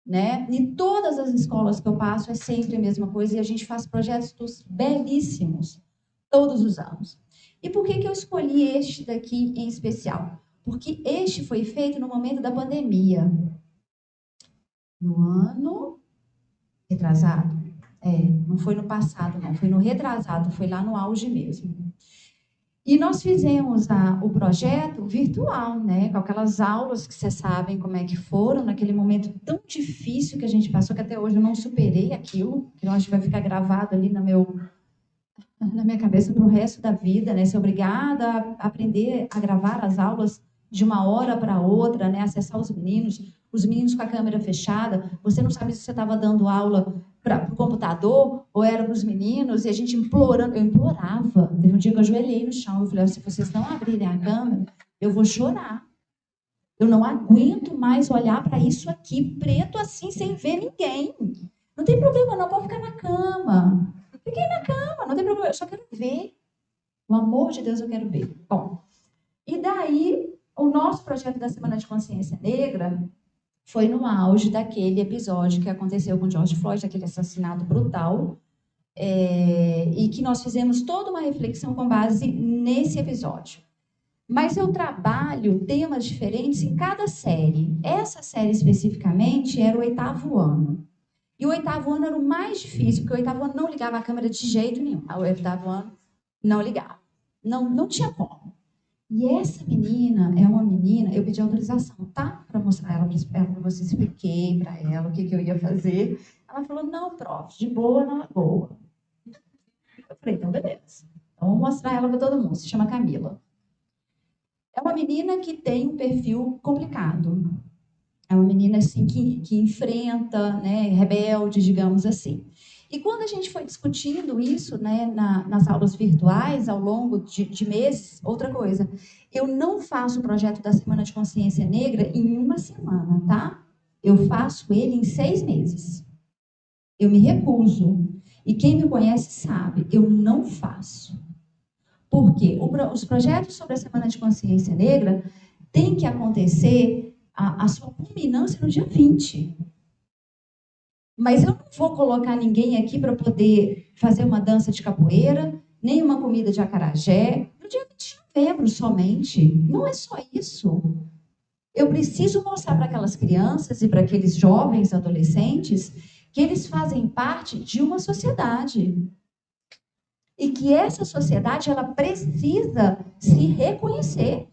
Né? Em todas as escolas que eu passo é sempre a mesma coisa e a gente faz projetos belíssimos todos os anos. E por que eu escolhi este daqui em especial? Porque este foi feito no momento da pandemia. No ano retrasado? Não foi no passado, não. Foi no retrasado, foi lá no auge mesmo. E nós fizemos o projeto virtual, né? Com aquelas aulas que vocês sabem como é que foram, naquele momento tão difícil que a gente passou, que até hoje eu não superei aquilo, que eu acho que vai ficar gravado ali na minha cabeça para o resto da vida, né? Ser obrigada a aprender a gravar as aulas de uma hora para outra, né? Acessar os meninos com a câmera fechada. Você não sabe se você estava dando aula para o computador ou era para os meninos, e a gente implorando. Eu implorava. Teve um dia que eu ajoelhei no chão. Eu falei, se vocês não abrirem a câmera, eu vou chorar. Eu não aguento mais olhar para isso aqui, preto assim, sem ver ninguém. Não tem problema não, pode ficar na cama. Fiquei na cama, não tem problema, eu só quero ver. O amor de Deus eu quero ver. Bom, e daí o nosso projeto da Semana de Consciência Negra foi no auge daquele episódio que aconteceu com George Floyd, aquele assassinato brutal, e que nós fizemos toda uma reflexão com base nesse episódio. Mas eu trabalho temas diferentes em cada série. Essa série especificamente era o 8º ano. E o 8º ano era o mais difícil, porque o 8º ano não ligava a câmera de jeito nenhum. O 8º ano não ligava. Não tinha como. E essa menina é uma menina, eu pedi autorização, tá? Para mostrar ela para você, expliquei para ela o que eu ia fazer. Ela falou, não, prof, de boa, na lagoa. Eu falei, então beleza. Então vou mostrar ela para todo mundo, se chama Camila. É uma menina que tem um perfil complicado. É uma menina assim que enfrenta, né, rebelde, digamos assim. E quando a gente foi discutindo isso, né, nas aulas virtuais, ao longo de meses, outra coisa, eu não faço o projeto da Semana de Consciência Negra em uma semana, tá? Eu faço ele em 6 meses. Eu me recuso. E quem me conhece sabe, eu não faço. Por quê? Os projetos sobre a Semana de Consciência Negra têm que acontecer a sua culminância no dia 20. Mas eu não vou colocar ninguém aqui para poder fazer uma dança de capoeira, nem uma comida de acarajé, no dia 20 de novembro somente. Não é só isso. Eu preciso mostrar para aquelas crianças e para aqueles jovens adolescentes que eles fazem parte de uma sociedade. E que essa sociedade, ela precisa se reconhecer.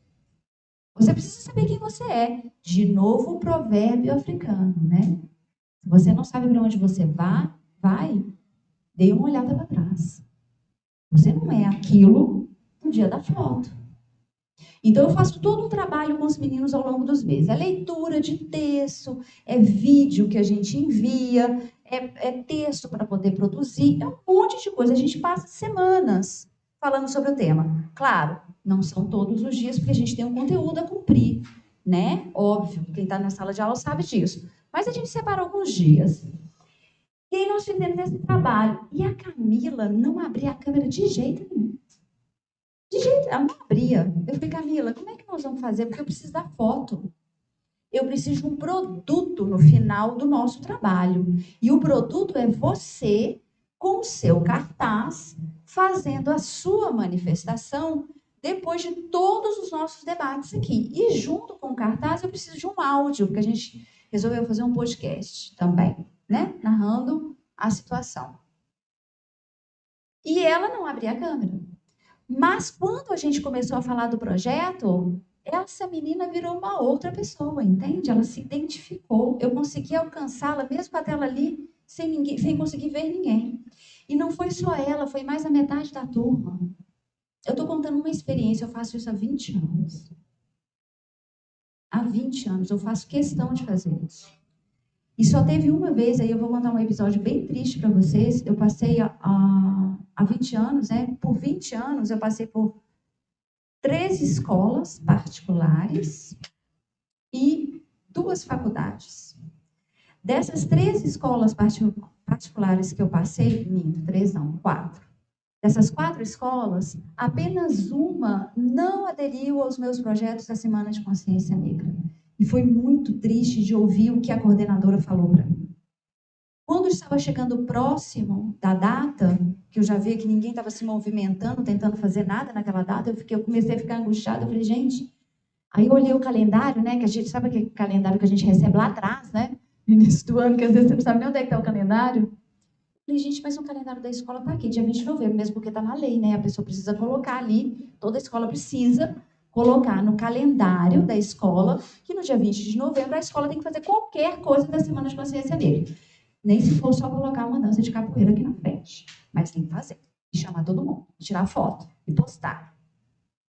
Você precisa saber quem você é. De novo, o provérbio africano, né? Se você não sabe para onde você vai, dê uma olhada para trás. Você não é aquilo no dia da foto. Então, eu faço todo um trabalho com os meninos ao longo dos meses. É leitura de texto, é vídeo que a gente envia, é texto para poder produzir, é um monte de coisa. A gente passa semanas falando sobre o tema. Claro, não são todos os dias, porque a gente tem um conteúdo a cumprir, né? Óbvio, quem está na sala de aula sabe disso. Mas a gente separa alguns dias. E aí nós fizemos esse trabalho. E a Camila não abria a câmera de jeito nenhum. De jeito, ela não abria. Eu falei, Camila, como é que nós vamos fazer? Porque eu preciso da foto. Eu preciso de um produto no final do nosso trabalho. E o produto é você, com o seu cartaz, fazendo a sua manifestação depois de todos os nossos debates aqui. E junto com o cartaz, eu preciso de um áudio, porque a gente resolveu fazer um podcast também, né? Narrando a situação. E ela não abria a câmera. Mas quando a gente começou a falar do projeto, essa menina virou uma outra pessoa, entende? Ela se identificou. Eu consegui alcançá-la, mesmo com a tela ali, sem conseguir ver ninguém. E não foi só ela, foi mais a metade da turma. Eu estou contando uma experiência, eu faço isso há 20 anos. Há 20 anos, eu faço questão de fazer isso. E só teve uma vez, aí eu vou contar um episódio bem triste para vocês. Eu passei há 20 anos, né? Por 20 anos eu passei por 3 escolas particulares e 2 faculdades. Dessas 3 escolas particulares que eu passei, 3 não, 4. Dessas 4 escolas, apenas uma não aderiu aos meus projetos da Semana de Consciência Negra. E foi muito triste de ouvir o que a coordenadora falou para mim. Quando estava chegando próximo da data, que eu já vi que ninguém estava se movimentando, tentando fazer nada naquela data, eu comecei a ficar angustiada. Eu falei, gente... Aí eu olhei o calendário, né? Que a gente sabe aquele calendário que a gente recebe lá atrás, né? No início do ano, que às vezes você não sabe nem onde é que está o calendário. Eu falei, gente, mas o calendário da escola está aqui, dia 20 de novembro, mesmo porque está na lei, né? A pessoa precisa colocar ali, toda a escola precisa colocar no calendário da escola que no dia 20 de novembro a escola tem que fazer qualquer coisa da Semana de Consciência Negra. Nem se for só colocar uma dança de capoeira aqui na frente. Mas tem que fazer. E chamar todo mundo, tirar foto e postar.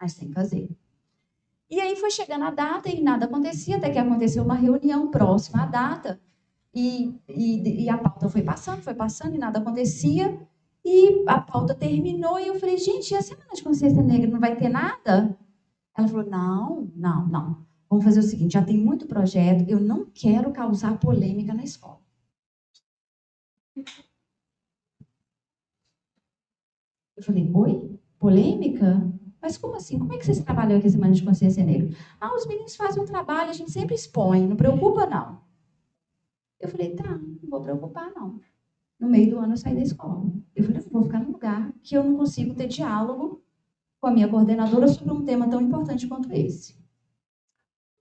Mas tem que fazer. E aí foi chegando a data e nada acontecia, até que aconteceu uma reunião próxima à data. E a pauta foi passando e nada acontecia. E a pauta terminou e eu falei, gente, e a Semana de Consciência Negra não vai ter nada? Ela falou, não. Vamos fazer o seguinte, já tem muito projeto, eu não quero causar polêmica na escola. Eu falei, oi? Polêmica? Mas como assim? Como é que vocês trabalham aqui a Semana de Consciência Negra? Os meninos fazem um trabalho, a gente sempre expõe, não preocupa não. Eu falei, tá, não vou preocupar não. No meio do ano eu saí da escola. Eu falei, vou ficar num lugar que eu não consigo ter diálogo com a minha coordenadora sobre um tema tão importante quanto esse.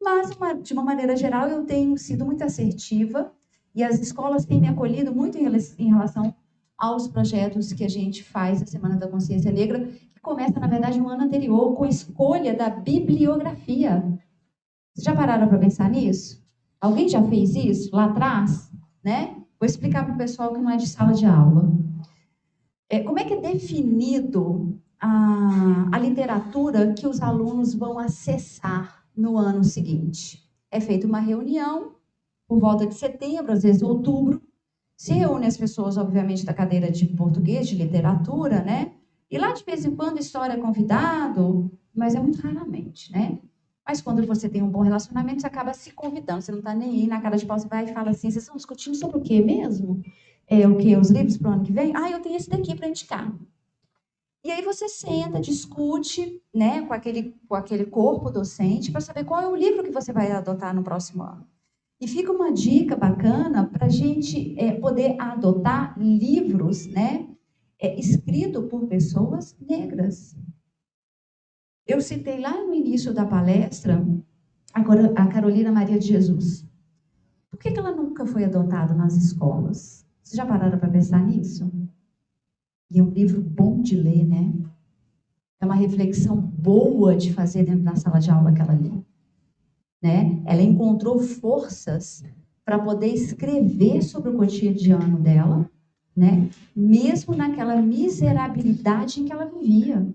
Mas, de uma maneira geral, eu tenho sido muito assertiva e as escolas têm me acolhido muito em relação aos projetos que a gente faz na Semana da Consciência Negra, que começa, na verdade, no ano anterior, com a escolha da bibliografia. Vocês já pararam para pensar nisso? Alguém já fez isso lá atrás? Né? Vou explicar para o pessoal que não é de sala de aula. Como é que é definido a literatura que os alunos vão acessar no ano seguinte? É feita uma reunião, por volta de setembro, às vezes outubro, se reúne as pessoas, obviamente, da cadeira de português, de literatura, né? E lá, de vez em quando, história é convidado, mas é muito raramente, né? Mas quando você tem um bom relacionamento, você acaba se convidando, você não está nem aí, na cara de pau, você vai e fala assim, vocês estão discutindo sobre o quê mesmo? O quê? Os livros para o ano que vem? Eu tenho esse daqui para indicar. E aí você senta, discute, né, com aquele corpo docente para saber qual é o livro que você vai adotar no próximo ano. E fica uma dica bacana para a gente poder adotar livros, né, escritos por pessoas negras. Eu citei lá no início da palestra a Carolina Maria de Jesus. Por que ela nunca foi adotada nas escolas? Vocês já pararam para pensar nisso? E é um livro bom de ler, né? É uma reflexão boa de fazer dentro da sala de aula que ela lê. Né? Ela encontrou forças para poder escrever sobre o cotidiano dela, né? Mesmo naquela miserabilidade em que ela vivia.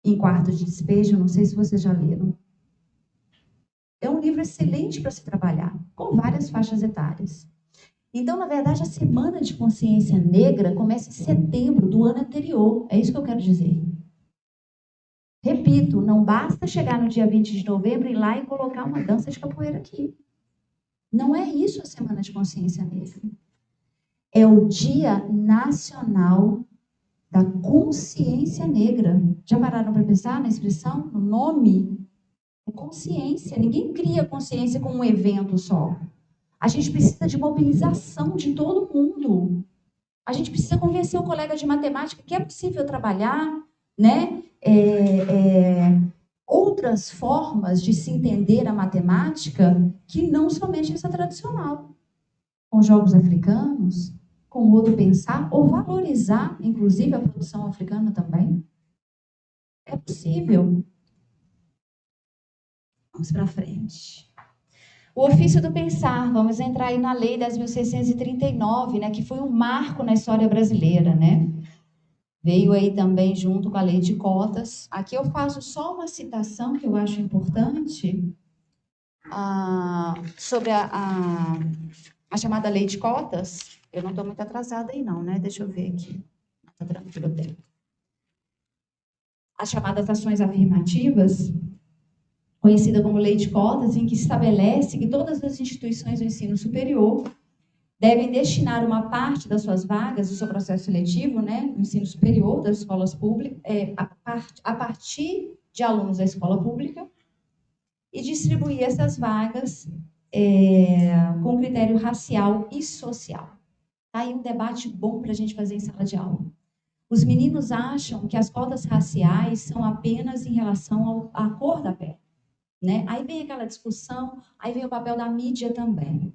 Em Quarto de Despejo, não sei se vocês já leram. É um livro excelente para se trabalhar, com várias faixas etárias. Então, na verdade, a Semana de Consciência Negra começa em setembro do ano anterior. É isso que eu quero dizer. Repito, não basta chegar no dia 20 de novembro e ir lá e colocar uma dança de capoeira aqui. Não é isso a Semana de Consciência Negra. É o Dia Nacional da Consciência Negra. Já pararam para pensar na expressão, no nome? É consciência. Ninguém cria consciência com um evento só. A gente precisa de mobilização de todo mundo. A gente precisa convencer o colega de matemática que é possível trabalhar, né? Outras formas de se entender a matemática que não somente essa tradicional. Com jogos africanos, com outro pensar, ou valorizar, inclusive, a produção africana também. É possível. Vamos para frente. O ofício do pensar, vamos entrar aí na Lei 10.639, né, que foi um marco na história brasileira, né? Veio aí também junto com a lei de cotas. Aqui eu faço só uma citação que eu acho importante sobre a chamada lei de cotas. Eu não estou muito atrasada aí não, né? Deixa eu ver aqui. Está tranquilo o tempo. As chamadas ações afirmativas, conhecida como lei de cotas, em que estabelece que todas as instituições do ensino superior devem destinar uma parte das suas vagas, do seu processo seletivo, né, no ensino superior, das escolas públicas, a partir de alunos da escola pública, e distribuir essas vagas com critério racial e social. Tá aí um debate bom para a gente fazer em sala de aula. Os meninos acham que as cotas raciais são apenas em relação à cor da pele, né? Aí vem aquela discussão, aí vem o papel da mídia também.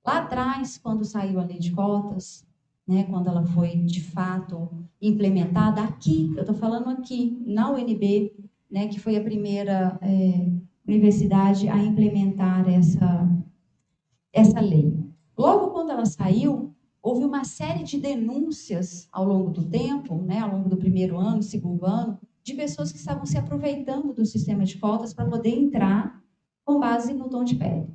Lá atrás, quando saiu a lei de cotas, né, quando ela foi, de fato, implementada aqui, eu estou falando aqui, na UNB, né, que foi a primeira universidade a implementar essa lei. Logo quando ela saiu, houve uma série de denúncias ao longo do tempo, né, ao longo do primeiro ano, segundo ano, de pessoas que estavam se aproveitando do sistema de cotas para poder entrar com base no tom de pele.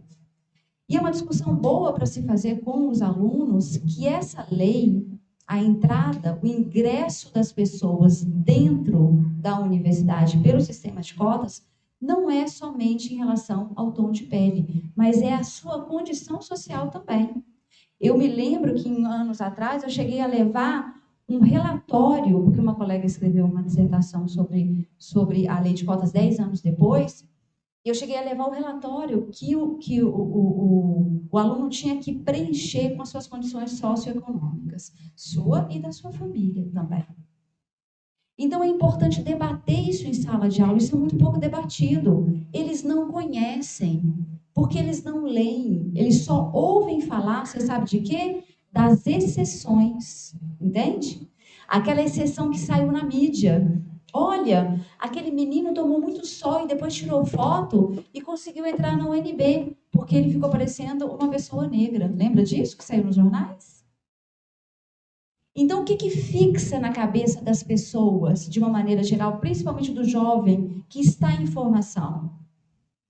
E é uma discussão boa para se fazer com os alunos que essa lei, a entrada, o ingresso das pessoas dentro da universidade pelo sistema de cotas, não é somente em relação ao tom de pele, mas é a sua condição social também. Eu me lembro que, anos atrás, eu cheguei a levar um relatório, porque uma colega escreveu uma dissertação sobre a lei de cotas 10 anos depois. Eu cheguei a levar o relatório que o aluno tinha que preencher com as suas condições socioeconômicas, sua e da sua família também. Então, é importante debater isso em sala de aula, isso é muito pouco debatido. Eles não conhecem, porque eles não leem, eles só ouvem falar, você sabe de quê? Das exceções, entende? Aquela exceção que saiu na mídia. Olha, aquele menino tomou muito sol e depois tirou foto e conseguiu entrar na UNB, porque ele ficou parecendo uma pessoa negra. Lembra disso que saiu nos jornais? Então, o que fixa na cabeça das pessoas, de uma maneira geral, principalmente do jovem que está em formação?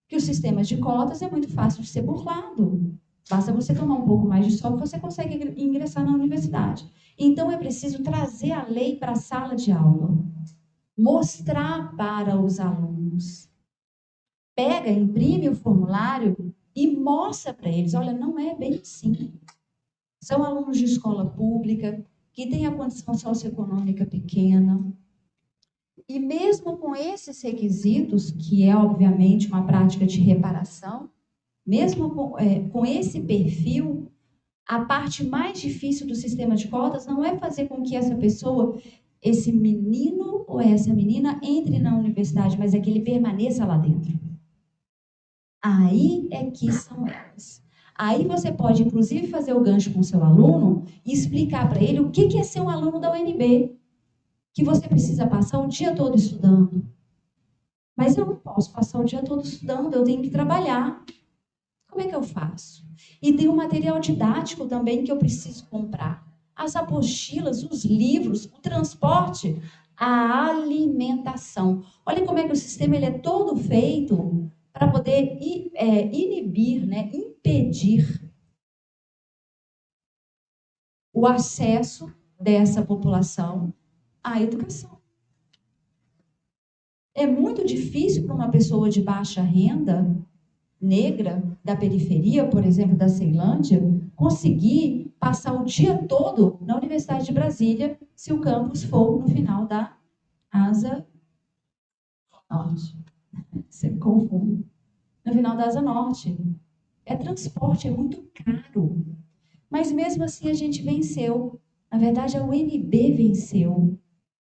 Que o sistema de cotas é muito fácil de ser burlado. Basta você tomar um pouco mais de sol que você consegue ingressar na universidade. Então, é preciso trazer a lei para a sala de aula. Mostrar para os alunos. Pega, imprime o formulário e mostra para eles. Olha, não é bem assim. São alunos de escola pública que têm a condição socioeconômica pequena. E mesmo com esses requisitos, que é obviamente uma prática de reparação, mesmo com esse perfil, a parte mais difícil do sistema de cotas não é fazer com que essa pessoa, esse menino ou essa menina entre na universidade, mas é que ele permaneça lá dentro. Aí é que são elas. Aí você pode, inclusive, fazer o gancho com o seu aluno e explicar para ele o que é ser um aluno da UNB. Que você precisa passar o dia todo estudando. Mas eu não posso passar o dia todo estudando, eu tenho que trabalhar. Como é que eu faço? E tem um material didático também que eu preciso comprar. As apostilas, os livros, o transporte, a alimentação. Olha como é que o sistema ele é todo feito para poder inibir, né, impedir o acesso dessa população à educação. É muito difícil para uma pessoa de baixa renda, negra, da periferia, por exemplo, da Ceilândia, conseguir passar o dia todo na Universidade de Brasília, se o campus for no final da Asa Norte. Você me confunde. No final da Asa Norte. É transporte, é muito caro. Mas mesmo assim a gente venceu. Na verdade, a UNB venceu.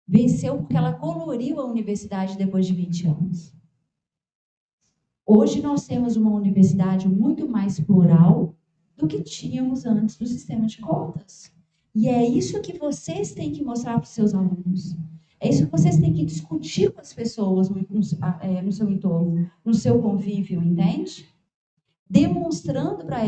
Venceu porque ela coloriu a universidade depois de 20 anos. Hoje nós temos uma universidade muito mais plural do que tínhamos antes do sistema de cotas. E é isso que vocês têm que mostrar para os seus alunos. É isso que vocês têm que discutir com as pessoas no seu entorno, no seu convívio, entende? Demonstrando para